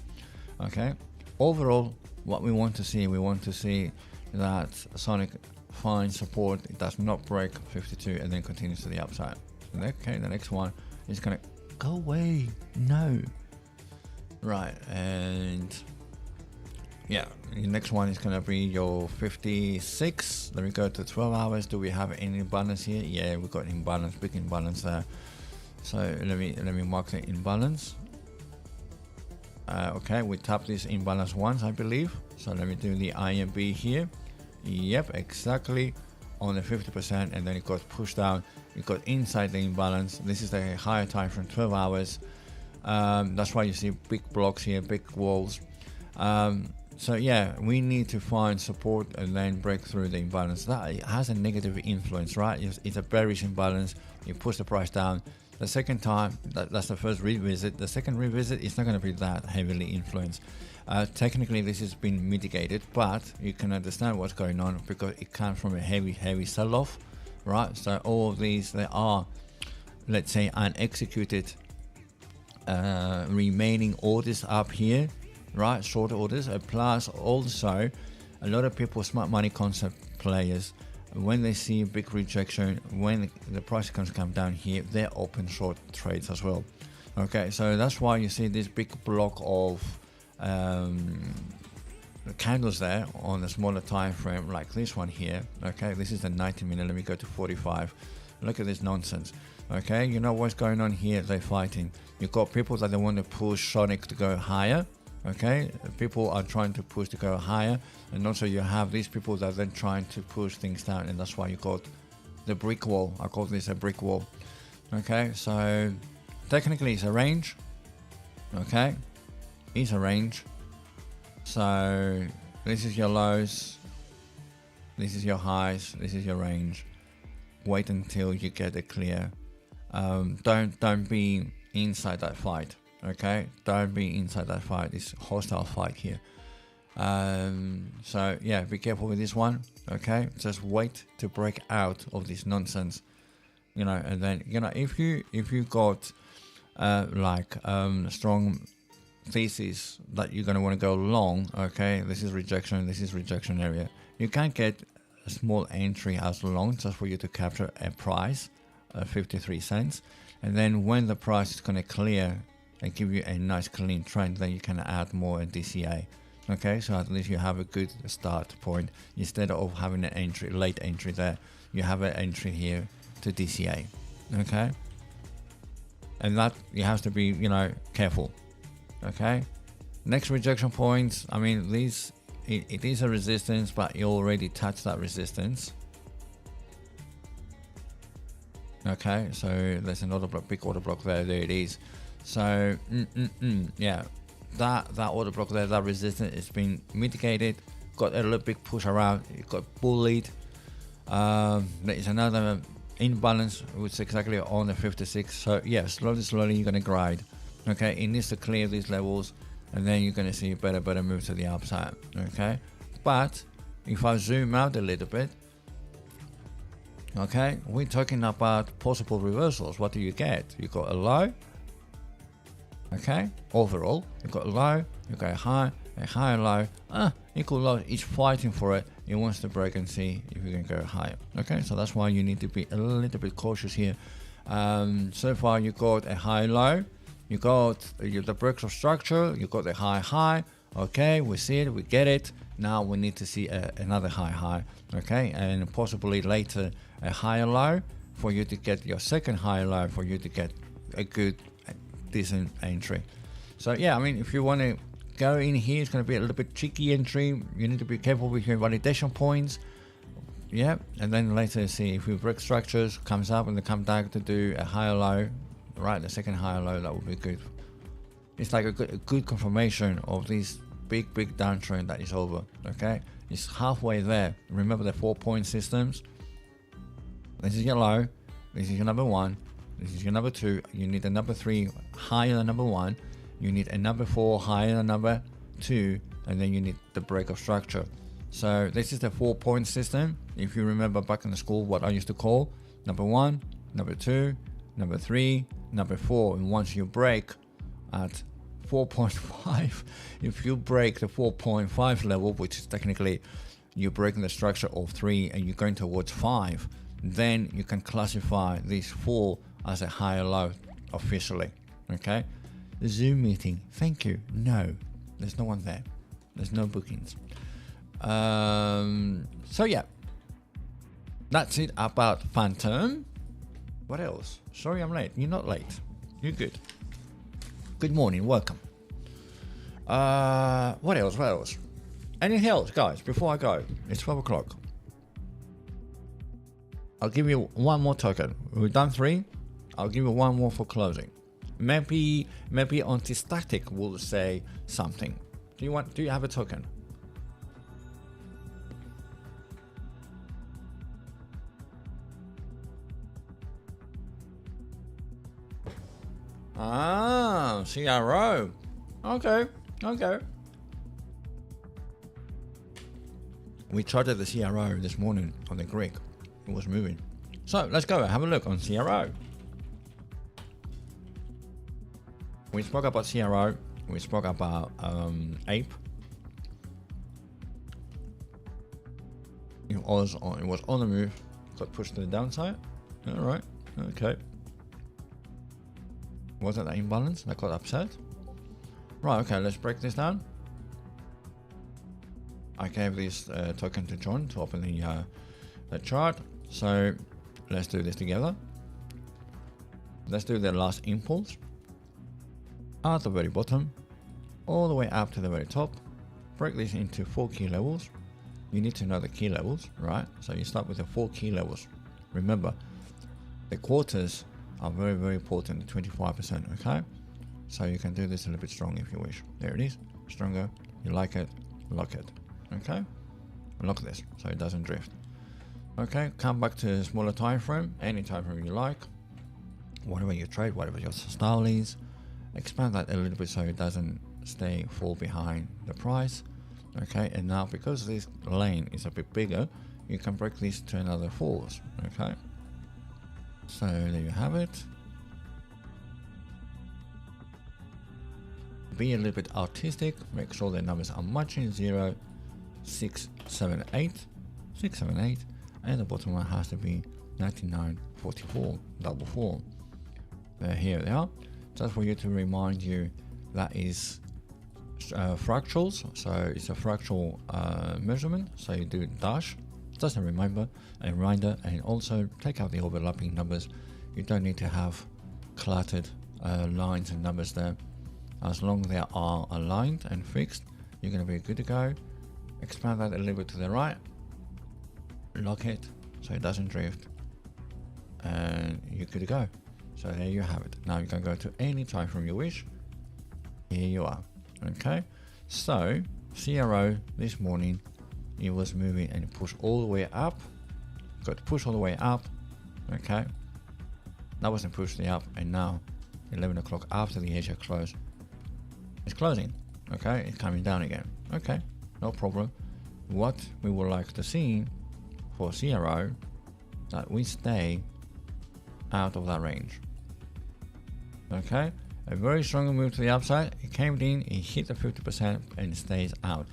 Okay. Overall, what we want to see that Sonic finds support. It does not break 52 and then continues to the upside. Okay, the next one is gonna go away. No. Right, and yeah, the next one is gonna be your 56. Let me go to 12 hours. Do we have any imbalance here? Yeah, we got imbalance, big imbalance there. So let me mark the imbalance. Okay, we tap this imbalance once, I believe. So let me do the IMB here. Yep, exactly on the 50%, and then it got pushed down. It got inside the imbalance. This is the higher time from 12 hours. That's why you see big blocks here, big walls. So yeah, we need to find support and then break through the imbalance. That has a negative influence, right? It's a bearish imbalance. You push the price down. The second time, that's the first revisit. The second revisit, it's not going to be that heavily influenced. Technically, this has been mitigated, but you can understand what's going on because it comes from a heavy sell-off, right? So all of these, they are, let's say, unexecuted remaining orders up here, right? Short orders. Plus also a lot of people, smart money concept players, when they see a big rejection, when the price comes come down here, they open short trades as well. Okay, so that's why you see this big block of candles there on a smaller time frame like this one here. Okay, this is the 90 minute. Let me go to 45. Look at this nonsense. Okay, you know what's going on here? They're fighting. You've got people that they want to push Sonic to go higher. Okay, people are trying to push to go higher, and also you have these people that are then trying to push things down, and that's why you got the brick wall. I call this a brick wall. Okay, so technically it's a range. Okay, it's a range. So this is your lows, this is your highs, this is your range. Wait until you get it clear. Don't be inside that fight. Okay, don't be inside that fight. It's a hostile fight here. So yeah, be careful with this one. Okay, just wait to break out of this nonsense, you know. And then, you know, if you got strong thesis that you're going to want to go long, okay, this is rejection area, you can't get a small entry as long just for you to capture a price of 53 cents, and then when the price is going to clear and give you a nice clean trend, then you can add more DCA. Okay, so at least you have a good start point. Instead of having an entry, late entry there, you have an entry here to DCA. Okay, and that you have to be, you know, careful. Okay, next rejection points, I mean, these it is a resistance, but you already touched that resistance. Okay, so there's another block, big order block there it is. So yeah, that order block there, that resistance has been mitigated, got a little big push around, it got bullied. There is another imbalance which is exactly on the 56. So yeah, slowly you're gonna grind. Okay, it needs to clear these levels, and then you're gonna see better move to the upside. Okay, but if I zoom out a little bit, okay, we're talking about possible reversals. What do you get? You got a low. Okay, overall you got a low, you got a higher low, equal low. Each fighting for it. It wants to break and see if you can go higher. Okay, so that's why you need to be a little bit cautious here. So far you got a high low, you got the breaks of structure, you got the high. Okay, we see it, we get it. Now we need to see another high. Okay, and possibly later a higher low for you to get your second higher low, for you to get a good decent entry. So yeah, I mean, if you want to go in here, it's going to be a little bit tricky entry. You need to be careful with your validation points. Yeah, and then later see if we break structures, comes up and they come back to do a higher low, right? The second higher low, that would be good. It's like a good confirmation of this big downtrend that is over. Okay, it's halfway there. Remember the 4-point systems. This is your low, this is your number one, this is your number two. You need a number three higher than number one, you need a number four higher than number two, and then you need the break of structure. So this is the 4-point system. If you remember back in the school, what I used to call number one, number two, number three, number four. And once you break at 4.5, if you break the 4.5 level, which is technically you're breaking the structure of 3 and you're going towards 5, then you can classify these 4 as a higher low officially. Okay, the Zoom meeting, thank you. No, there's no one there, there's no bookings. So yeah, that's it about Phantom. What else? Sorry I'm late. You're not late, you're good. Good morning, welcome. What else? Anything else, guys, before I go? It's 12 o'clock. I'll give you one more token. We've done 3. I'll give you one more for closing. Maybe anti-static will say something. Do you have a token? Ah, CRO. Okay. We charted the CRO this morning on the Greek. It was moving. So let's go have a look on CRO. We spoke about CRO. We spoke about Ape. It was on the move. Got pushed to the downside. All right. Okay. Was it the imbalance that got upset? Right. Okay. Let's break this down. I gave this token to John to open the chart. So let's do this together. Let's do the last impulse. At the very bottom, all the way up to the very top. Break this into 4 key levels. You need to know the key levels, right? So you start with the 4 key levels. Remember, the quarters are very, very important, 25%, okay? So you can do this a little bit strong if you wish. There it is, stronger. You like it, lock it, okay? Lock this so it doesn't drift. Okay, come back to a smaller time frame, any time frame you like. Whatever you trade, whatever your style is. Expand that a little bit so it doesn't fall behind the price. Okay, and now because this lane is a bit bigger, you can break this to another 4s. Okay, so there you have it. Be a little bit artistic, make sure the numbers are matching. 0, 6, 7, 8, 6, 7, 8, and the bottom one has to be 99, 44, double 4. Here they are. Just for you to remind you, that is fractals, so it's a fractal measurement. So you do dash, just a reminder, and also take out the overlapping numbers. You don't need to have cluttered lines and numbers there. As long as they are aligned and fixed, you're going to be good to go. Expand that a little bit to the right, lock it so it doesn't drift, and you're good to go. So there you have it. Now you can go to any time frame you wish. Here you are. Okay, so CRO this morning, it was moving and pushed all the way up. Got pushed all the way up. Okay, that wasn't pushed the up, and now 11 o'clock after the Asia close, it's closing. Okay, it's coming down again. Okay, no problem. What we would like to see for CRO, that we stay out of that range. Okay, a very strong move to the upside. It came in, it hit the 50% and it stays out.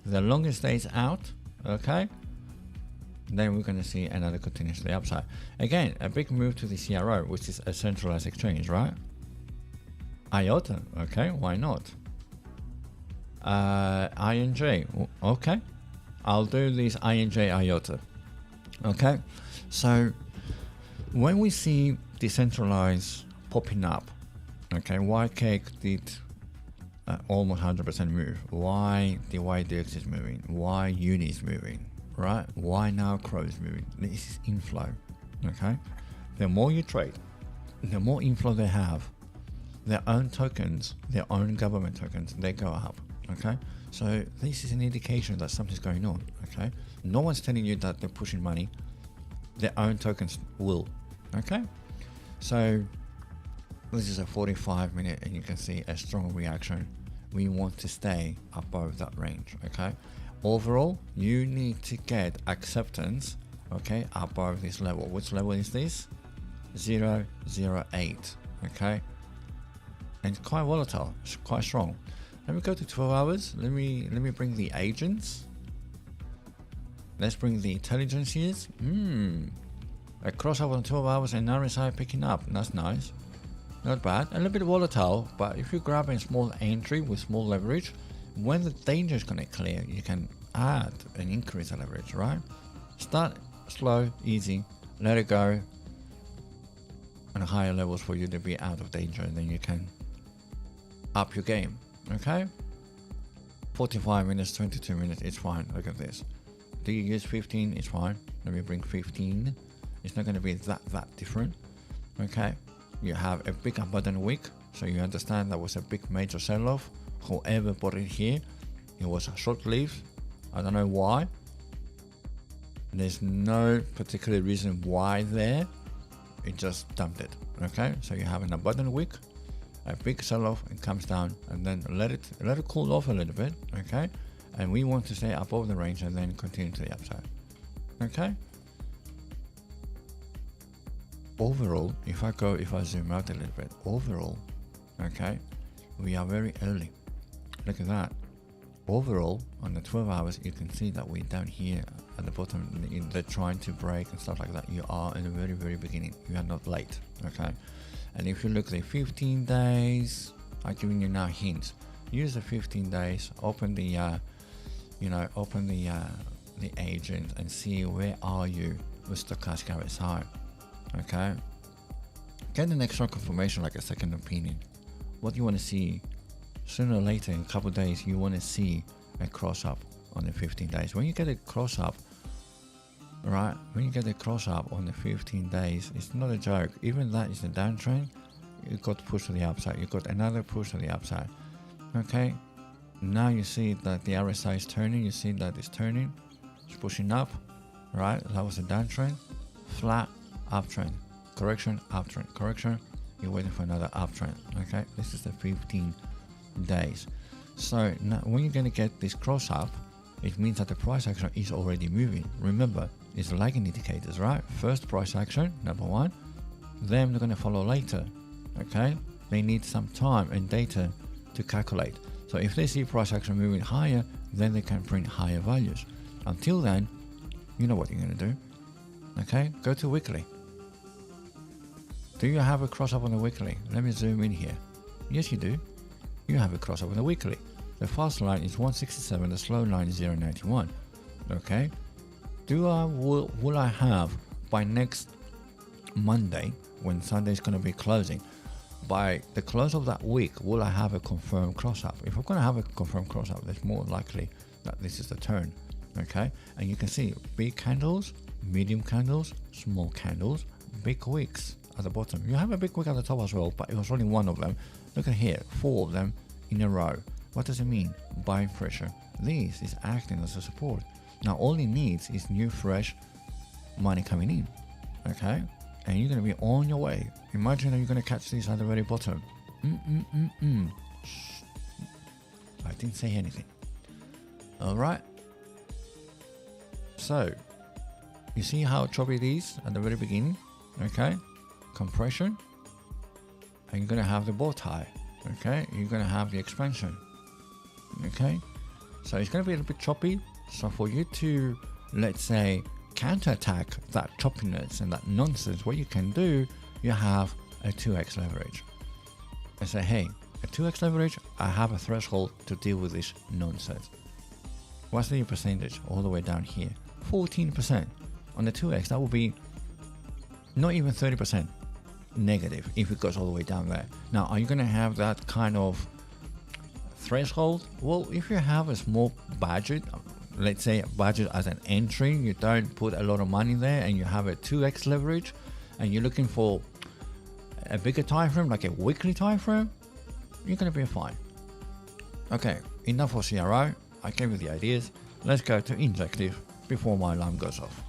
The longer it stays out, okay, then we're going to see another continuous to the upside. Again, a big move to the CRO, which is a centralized exchange, right? IOTA, okay, why not? INJ, okay, I'll do this INJ IOTA. Okay, so when we see decentralized popping up, okay, why Cake did almost 100% move? Why the YDX is moving? Why Uni is moving? Right? Why now Crow is moving? This is inflow. Okay, the more you trade, the more inflow they have. Their own tokens, their own government tokens, they go up. Okay, so this is an indication that something's going on. Okay, no one's telling you that they're pushing money. Their own tokens will. Okay, so this is a 45-minute, and you can see a strong reaction. We want to stay above that range. Okay, overall, you need to get acceptance. Okay, above this level. Which level is this? 008. Okay, and it's quite volatile. It's quite strong. Let me go to 12 hours. Let me bring the agents. Let's bring the intelligences. A crossover on 12 hours and RSI picking up. That's nice. Not bad. A little bit volatile, but if you grab a small entry with small leverage, when the danger is going to clear, you can add and increase the leverage, right? Start slow, easy, let it go on higher levels for you to be out of danger, and then you can up your game. Okay, 45 minutes, 22 minutes, it's fine. Look at this. Do you use 15? It's fine. Let me bring 15. It's not going to be that different. Okay, you have a big abundant week, so you understand that was a big major sell-off. Whoever bought it here, it was short-lived. I don't know why. There's no particular reason why there. It just dumped it. Okay, so you have an abundant week. a big sell-off and comes down, and then let it cool off a little bit, okay? And we want to stay above the range and then continue to the upside, okay? Overall, if I zoom out a little bit, overall, okay, we are very early. Look at that. Overall, on the 12 hours, you can see that we're down here at the bottom. They're trying to break and stuff like that. You are in the very, very beginning. You are not late, okay? And if you look at the 15 days, I'm giving you now hints. Use the 15 days, open the, open the agent and see where are you with stochastic RSI, okay? Get an extra confirmation, like a second opinion. What you want to see, sooner or later, in a couple of days, you want to see a cross up on the 15 days. When you get a cross up, right? When you get a cross up on the 15 days, it's not a joke. Even that is a downtrend. You got pushed to the upside. You got another push to the upside. Okay. Now you see that the RSI is turning. You see that it's turning. It's pushing up. Right? That was a downtrend. Flat uptrend. Correction. Uptrend. Correction. You're waiting for another uptrend. Okay. This is the 15 days. So now when you're going to get this cross up, it means that the price action is already moving. Remember, it's lagging indicators, right? First price action, number one, then they're going to follow later, okay? They need some time and data to calculate. So if they see price action moving higher, then they can print higher values. Until then, you know what you're going to do, okay? Go to weekly. Do you have a cross up on the weekly? Let me zoom in here. Yes, you do. You have a cross up on the weekly. The fast line is 167, the slow line is 0.91. Okay, will I have by next Monday, when Sunday is going to be closing, by the close of that week, will I have a confirmed cross up? If I'm going to have a confirmed cross up, it's more likely that this is the turn. Okay, and you can see big candles, medium candles, small candles, big wicks at the bottom. You have a big wick at the top as well, but it was only one of them. Look at here, 4 of them in a row. What does it mean? Buying pressure. This is acting as a support. Now all it needs is new fresh money coming in, okay? And you're going to be on your way. Imagine that you're going to catch this at the very bottom. I didn't say anything. All right. So you see how choppy it is at the very beginning, okay? Compression, and you're going to have the bow tie, okay? You're going to have the expansion. Okay, so it's going to be a little bit choppy. So for you to, let's say, counterattack that choppiness and that nonsense, what you can do, you have a 2x leverage. I say, hey, a 2x leverage, I have a threshold to deal with this nonsense. What's the percentage all the way down here? 14%. On the 2x, that will be not even 30% negative if it goes all the way down there. Now, are you going to have that kind of threshold? Well, if you have a small budget, let's say budget as an entry, you don't put a lot of money there, and you have a 2x leverage, and you're looking for a bigger time frame, like a weekly time frame, you're going to be fine. Okay, enough for CRO. I gave you the ideas. Let's go to injective before my alarm goes off.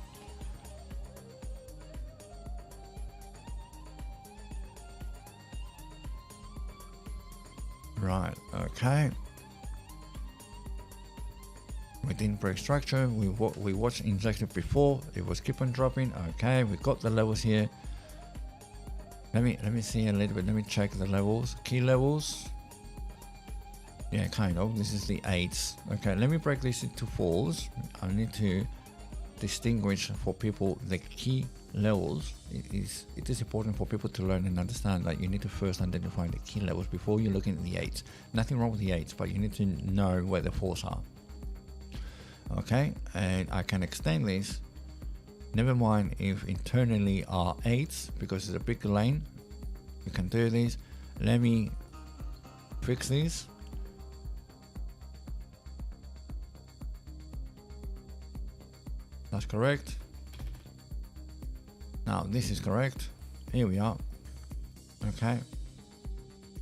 Right, okay. We didn't break structure. We watched injective before. It was keep on dropping. Okay, we got the levels here. Let me see a little bit. Let me check the levels. Key levels. Yeah, kind of. This is the 8s. Okay, let me break this into 4s. I need to distinguish for people the key levels. It is important for people to learn and understand that you need to first identify the key levels before you're looking at the 8s. Nothing wrong with the 8s, but you need to know where the 4s are. Okay, and I can extend this. Never mind if internally are 8s, because it's a big lane. You can do this. Let me fix this. That's correct. Now this is correct. Here we are. Okay.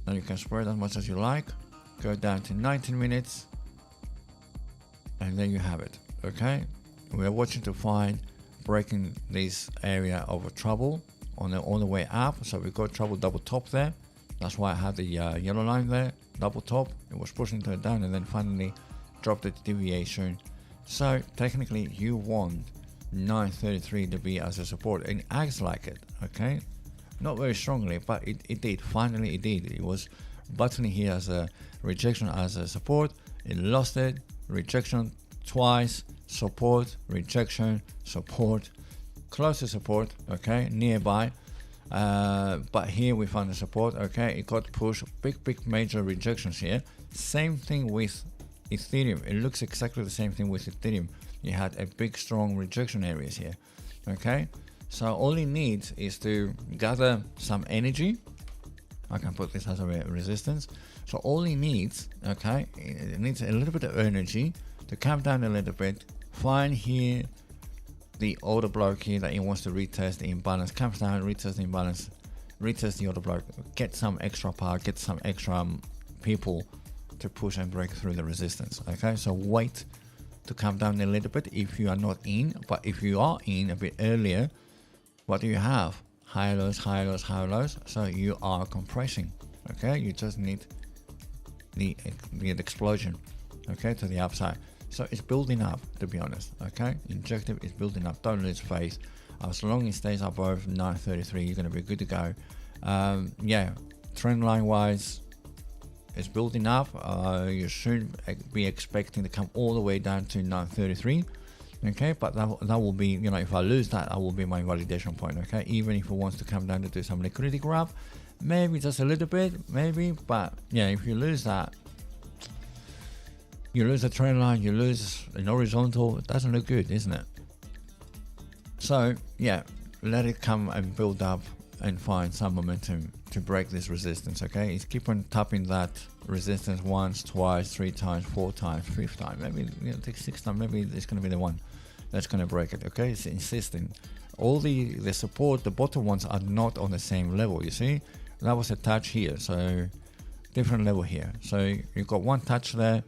Now you can spread as much as you like. Go down to 19 minutes. And there you have it. Okay. We are watching to find breaking this area of trouble on the way up. So we got trouble double top there. That's why I had the yellow line there, double top. It was pushing it down and then finally dropped the deviation. So technically you want 933 to be as a support, and it acts like it, okay? Not very strongly, but it did. Finally it did. It was buttoning here as a rejection, as a support. It lost it, rejection twice, support, rejection, support, close to support, okay, nearby. But here we found the support, okay? It got pushed, big major rejections here. Same thing with Ethereum. It looks exactly the same thing with Ethereum. You had a big strong rejection areas here, okay? So all it needs is to gather some energy. I can put this as a resistance. So all it needs, okay, it needs a little bit of energy to come down a little bit, find here the order block here that it wants to retest the imbalance, comes down, retest the imbalance, retest the order block, get some extra power, get some extra people to push and break through the resistance, okay? So wait to come down a little bit if you are not in, but if you are in a bit earlier, what do you have? Higher lows, higher lows, higher lows. So you are compressing, okay? You just need the explosion, okay, to the upside. So it's building up, to be honest, okay? Injective is building up. Don't lose faith. As long as it stays above 933, you're going to be good to go. Yeah, trend line wise, it's building up. You should be expecting to come all the way down to 933, okay? But that will be, you know, if I lose that, that will be my validation point, okay? Even if it wants to come down to do some liquidity grab, maybe just a little bit, maybe. But yeah, if you lose that, you lose a trend line, you lose an horizontal, it doesn't look good, isn't it? So yeah, let it come and build up and find some momentum to break this resistance, okay? It's keep on tapping that resistance once, twice, 3 times, 4 times, 5th time, maybe, you know, take 6 times, maybe it's going to be the one that's going to break it, okay? It's insisting. All the support, the bottom ones are not on the same level, you see? That was a touch here, so different level here. So you've got one touch there,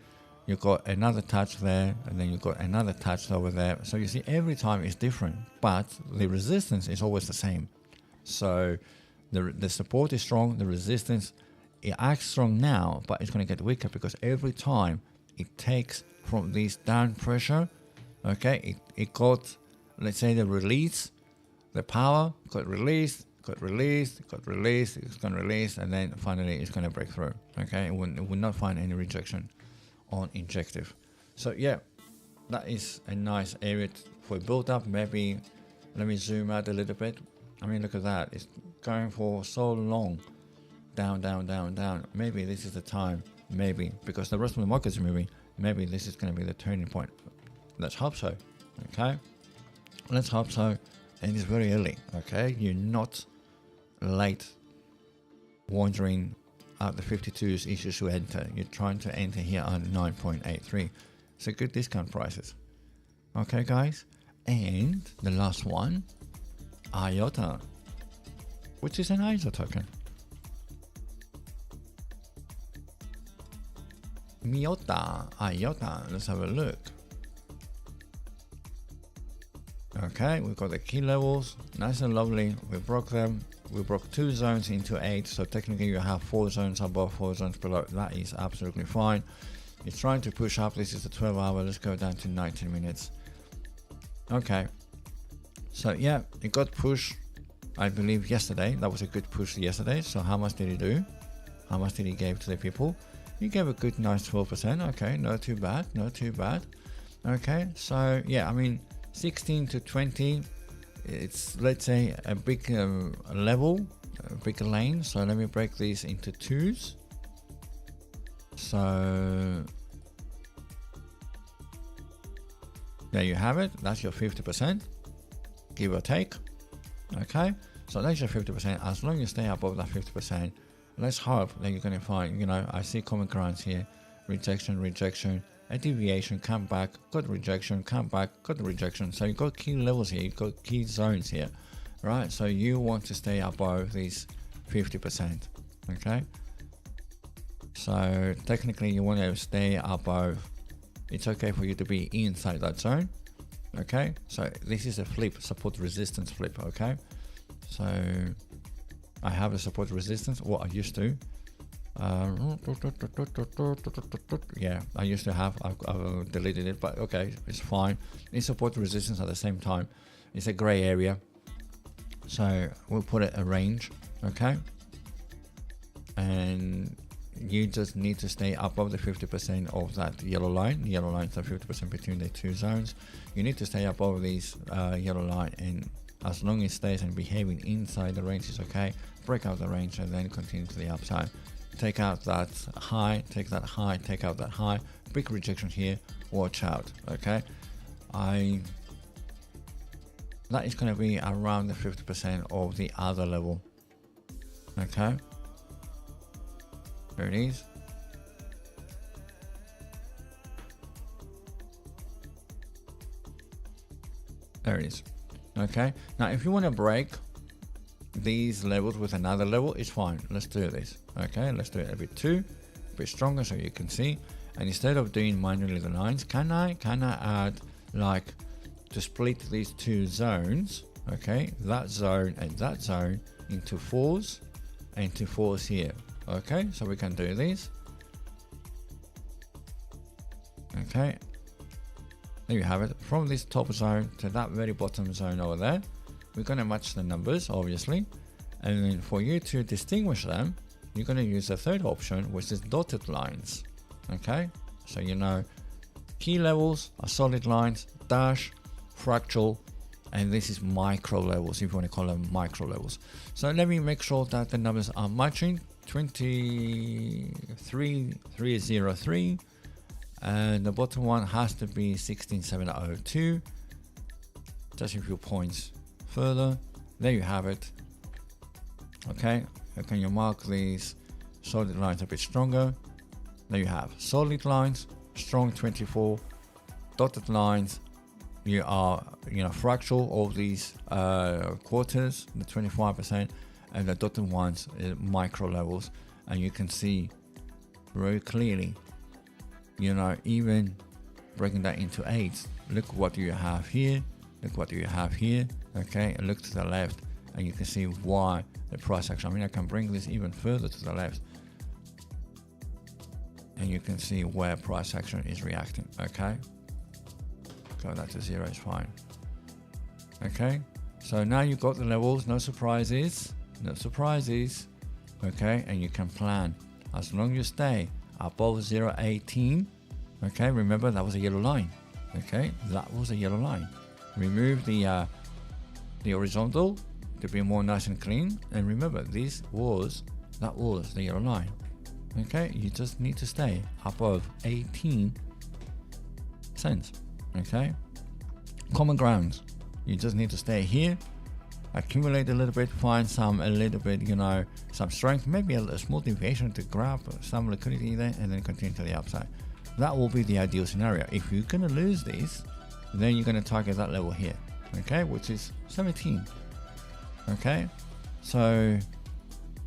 you've got another touch there, and then you've got another touch over there. So you see every time it's different, but the resistance is always the same. So the support is strong, the resistance, it acts strong now, but it's going to get weaker because every time it takes from this down pressure, okay, it got, let's say, the release, the power got released, got released, got released, it's going to release, and then finally it's going to break through, okay? It will not find any rejection on injective. So yeah, that is a nice area for build up. Maybe let me zoom out a little bit. I mean, look at that, it's going for so long, down, down, down, down. Maybe this is the time, maybe, because the rest of the market is moving, maybe this is going to be the turning point. Let's hope so, okay? Let's hope so. And it's very early, okay? You're not late wandering out the 52s issues to enter. You're trying to enter here on 9.83. So good discount prices. Okay, guys? And the last one, IOTA, which is an ISO token. IOTA, let's have a look. Okay, we've got the key levels, nice and lovely. We broke them. We broke 2 zones into 8, so technically you have 4 zones above, 4 zones below. That is absolutely fine. It's trying to push up. This is the 12 hour. Let's go down to 19 minutes. Okay, so yeah, it got pushed, I believe, yesterday. That was a good push yesterday. So how much did he do? How much did he give to the people? He gave a good, nice 12%. Okay, not too bad, not too bad. Okay, so yeah, I mean, 16 to 20, it's, let's say, a big level, a big lane. So let me break these into 2s. So there you have it. That's your 50%, give or take. Okay, so that's your 50%. As long as you stay above that 50%, let's hope that you're going to find, you know, I see common grounds here, rejection, rejection, a deviation, come back, got rejection, come back, got rejection. So you've got key levels here, you've got key zones here, right? So you want to stay above these 50%, okay? So technically you want to stay above, it's okay for you to be inside that zone, okay? So this is a flip, support resistance flip, okay? So I have the support resistance, what I used to. Yeah, I used to have, I've deleted it, but okay, it's fine. It's support resistance at the same time. It's a gray area, so we'll put it a range, okay? And you just need to stay above the 50% of that yellow line. The yellow lines are 50% between the two zones. You need to stay above these yellow line, and as long as it stays and behaving inside the range is okay. Break out the range and then continue to the upside. Take out that high, take that high, take out that high. Big rejection here, watch out, okay? That is going to be around the 50% of the other level, okay? There it is. There it is, okay? Now, if you want to break these levels with another level, it's fine. Let's do this, okay? Let's do it a bit stronger so you can see. And instead of doing manually the lines, can I add, like, to split these two zones, okay? That zone and that zone into fours and into fours here, okay? So we can do this, okay? There you have it. From this top zone to that very bottom zone over there, we're going to match the numbers, obviously, and then for you to distinguish them, you're going to use the third option, which is dotted lines, okay? So you know key levels are solid lines, dash, fractal, and this is micro levels, if you want to call them micro levels. So let me make sure that the numbers are matching. 23,303, and the bottom one has to be 16,702. Just a few points further. There you have it, okay? Can you mark these solid lines a bit stronger? There you have solid lines, strong 24, dotted lines, you are, fractal of these quarters, the 25%, and the dotted ones micro levels. And you can see very clearly, even breaking that into eights. Look what you have here, look what you have here, okay? And look to the left, and you can see why the price action. I can bring this even further to the left, and you can see where price action is reacting, okay? Go that to zero is fine, okay? So now you've got the levels, no surprises, okay? And you can plan as long as you stay above 0.18, okay? Remember, that was a yellow line, okay? That was a yellow line. Remove the horizontal to be more nice and clean, and remember, that was the yellow line, okay? You just need to stay above 18 cents, okay? Common grounds, you just need to stay here, accumulate a little bit, find some strength, maybe a small deviation to grab some liquidity there, and then continue to the upside. That will be the ideal scenario. If you're going to lose this, then you're going to target that level here, okay, which is 17, okay? So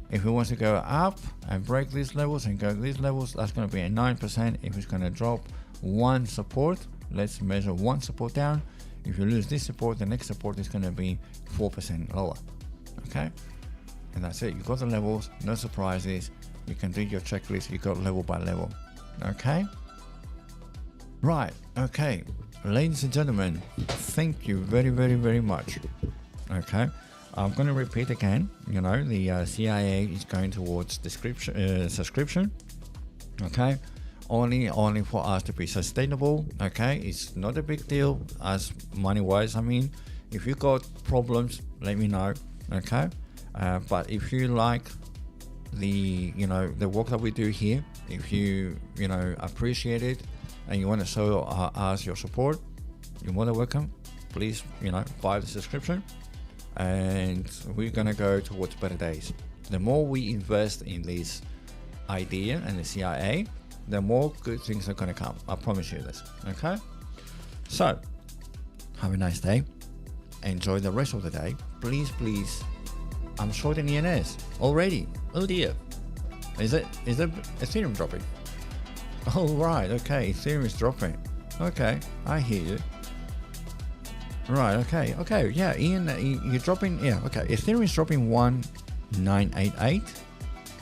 if we want to go up and break these levels and go these levels, that's going to be a 9%. If it's going to drop one support, let's measure one support down. If you lose this support, the next support is going to be 4% lower, okay? And that's it. You got the levels, no surprises. You can do your checklist. You got level by level, okay? Right, okay, ladies and gentlemen, thank you very, very, very much, okay? I'm going to repeat again, the CIA is going towards subscription, okay? Only for us to be sustainable, okay? It's not a big deal as money-wise. I mean, if you got problems, let me know, okay? But if you like the work that we do here, if you appreciate it and you want to show us your support, you're more than welcome. Please buy the subscription, and we're gonna go towards better days. The more we invest in this idea and the CIA, the more good things are gonna come. I promise you this, okay? So have a nice day, enjoy the rest of the day. Please, I'm short in ENS already. Oh dear. Is it Ethereum dropping? Oh right, okay, Ethereum is dropping. Okay, I hear you. Right, okay, yeah, Ian, you're dropping, yeah, okay, Ethereum is dropping 988.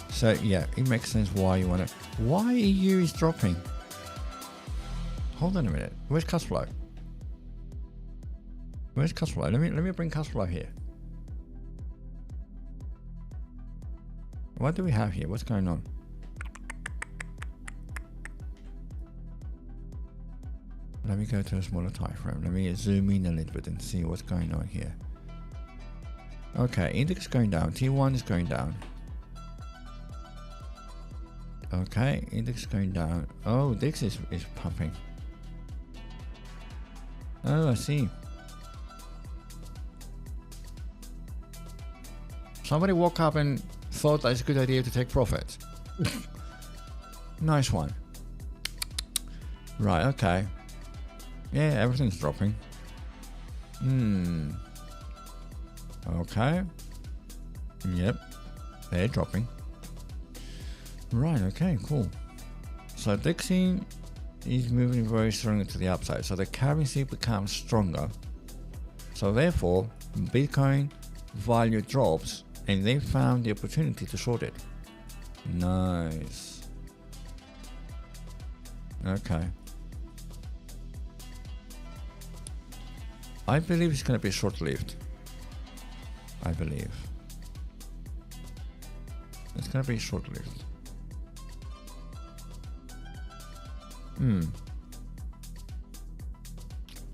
So yeah, it makes sense why you want to. Why EU is dropping? Hold on a minute. Where's cash flow? Where's cash flow? Let me bring cash flow here. What do we have here? What's going on? Let me go to a smaller time frame. Let me zoom in a little bit and see what's going on here. Okay, index going down. T1 is going down. Okay, index going down. Oh, this is pumping. Oh, I see. Somebody woke up and thought that it's a good idea to take profits. Nice one. Right, okay. Yeah, everything's dropping. Okay. Yep. They're dropping. Right, okay, cool. So Dixie is moving very strongly to the upside. So the currency becomes stronger. So therefore, Bitcoin value drops and they found the opportunity to short it. Nice. Okay. I believe it's going to be short-lived. I believe. It's going to be short-lived.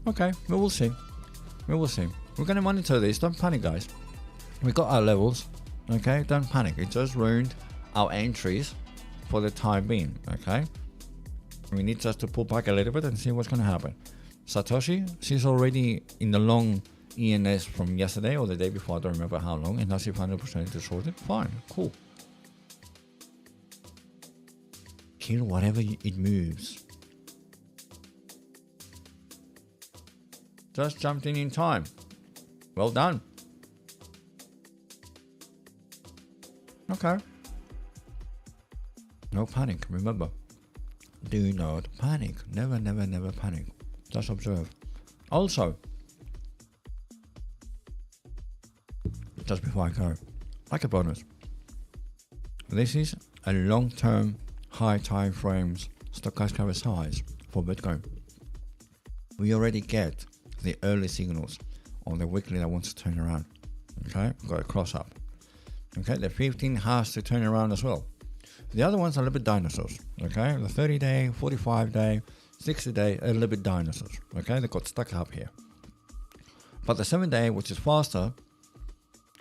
Okay, we will see. We will see. We're going to monitor this. Don't panic, guys. We got our levels. Okay, don't panic. It just ruined our entries for the time being. Okay, we need just to pull back a little bit and see what's going to happen. Satoshi, she's already in the long ENS from yesterday or the day before. I don't remember how long. And now she found an opportunity to short it. Fine, cool. Kill whatever it moves. Just jumped in time. Well done. Okay. No panic, remember. Do not panic. Never, never, never panic. Just observe. Also, just before I go, like a bonus, this is a long-term, high time frames stochastic average size for Bitcoin. We already get the early signals on the weekly that wants to turn around. Okay, got a cross up. Okay, the 15 has to turn around as well. The other ones are a little bit dinosaurs. Okay, the 30-day, 45-day, 60-day, a little bit dinosaurs. Okay, they got stuck up here. But the 7-day, which is faster,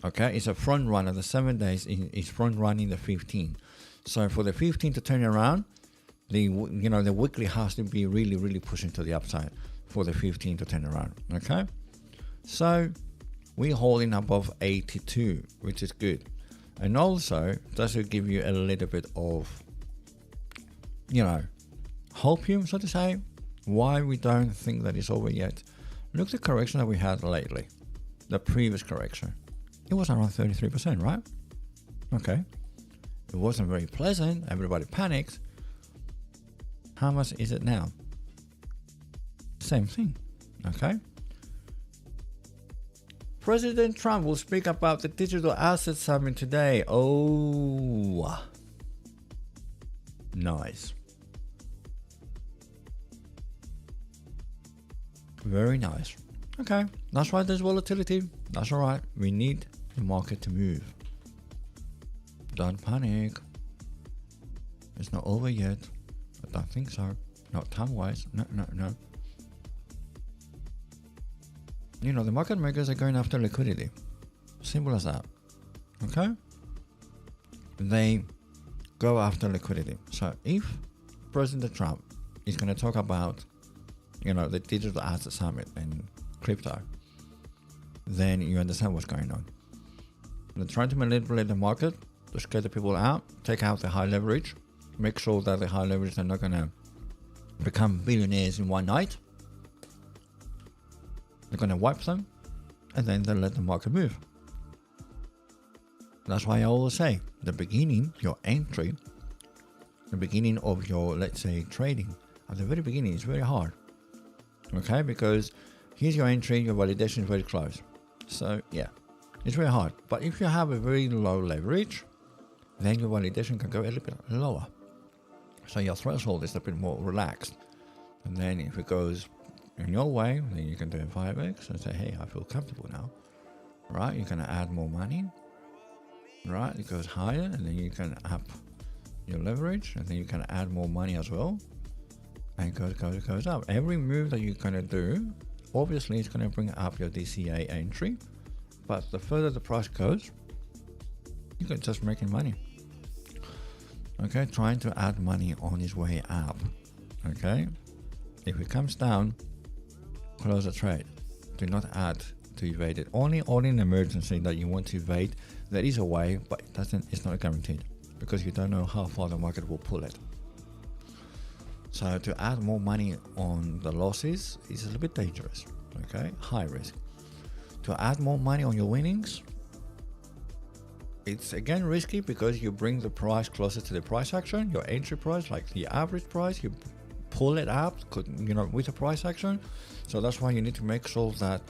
okay, is a front runner. The 7 days is front running the 15. So for the 15 to turn around, the weekly has to be really, really pushing to the upside for the 15 to turn around. Okay, so we're holding above 82, which is good. And also, that will give you a little bit of, hopium, so to say, why we don't think that it's over yet. Look at the correction that we had lately, the previous correction. It was around 33%, right? Okay. It wasn't very pleasant. Everybody panicked. How much is it now? Same thing. Okay. President Trump will speak about the digital asset summit today. Oh, nice. Very nice. Okay, that's why there's volatility. That's all right. We need the market to move. Don't panic. It's not over yet. I don't think so. Not time-wise. No. The market makers are going after liquidity. Simple as that. Okay? They go after liquidity. So if President Trump is going to talk about, the digital asset summit and crypto, then you understand what's going on. They're trying to manipulate the market to scare the people out, take out the high leverage, make sure that the high leverage are not going to become billionaires in one night. They're going to wipe them, and then they'll let the market move. That's why I always say, the beginning, your entry, the beginning of your, let's say, trading, at the very beginning, is very hard. Okay, because here's your entry, your validation is very close. So, yeah, It's very hard. But if you have a very low leverage, then your validation can go a little bit lower. So your threshold is a bit more relaxed. And then if it goes in your way, then you can do a 5x and say, hey, I feel comfortable now. Right? You're going to add more money. Right? It goes higher, and then you can up your leverage, and then you can add more money as well. And it goes up. Every move that you're going to do, obviously, it's going to bring up your DCA entry. But the further the price goes, you can just making money. Okay, trying to add money on his way up. Okay, if it comes down, close the trade. Do not add to evade it. Only in emergency that you want to evade. There is a way, but it's not guaranteed because you don't know how far the market will pull it. So to add more money on the losses is a little bit dangerous. Okay, high risk. To add more money on your winnings, it's again risky because you bring the price closer to the price action, your entry price, like the average price, you pull it up, with the price action. So that's why you need to make sure that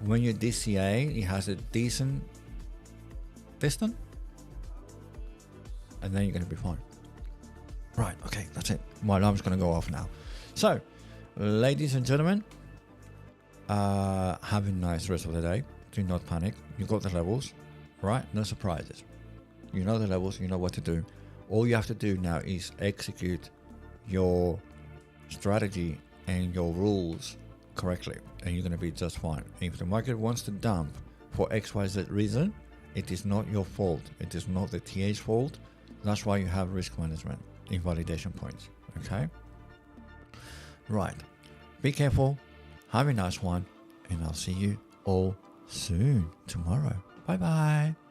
when your DCA, it has a decent distance, and then you're going to be fine. Right, okay, that's it. My alarm's going to go off now. So, ladies and gentlemen, have a nice rest of the day. Do not panic. You got the levels, right? No surprises. You know the levels, you know what to do. All you have to do now is execute your strategy and your rules correctly, and you're going to be just fine. If the market wants to dump for XYZ reason, it is not your fault. It is not the TA's fault. That's why you have risk management, invalidation points. Okay? Right. Be careful. Have a nice one. And I'll see you all soon tomorrow. Bye bye.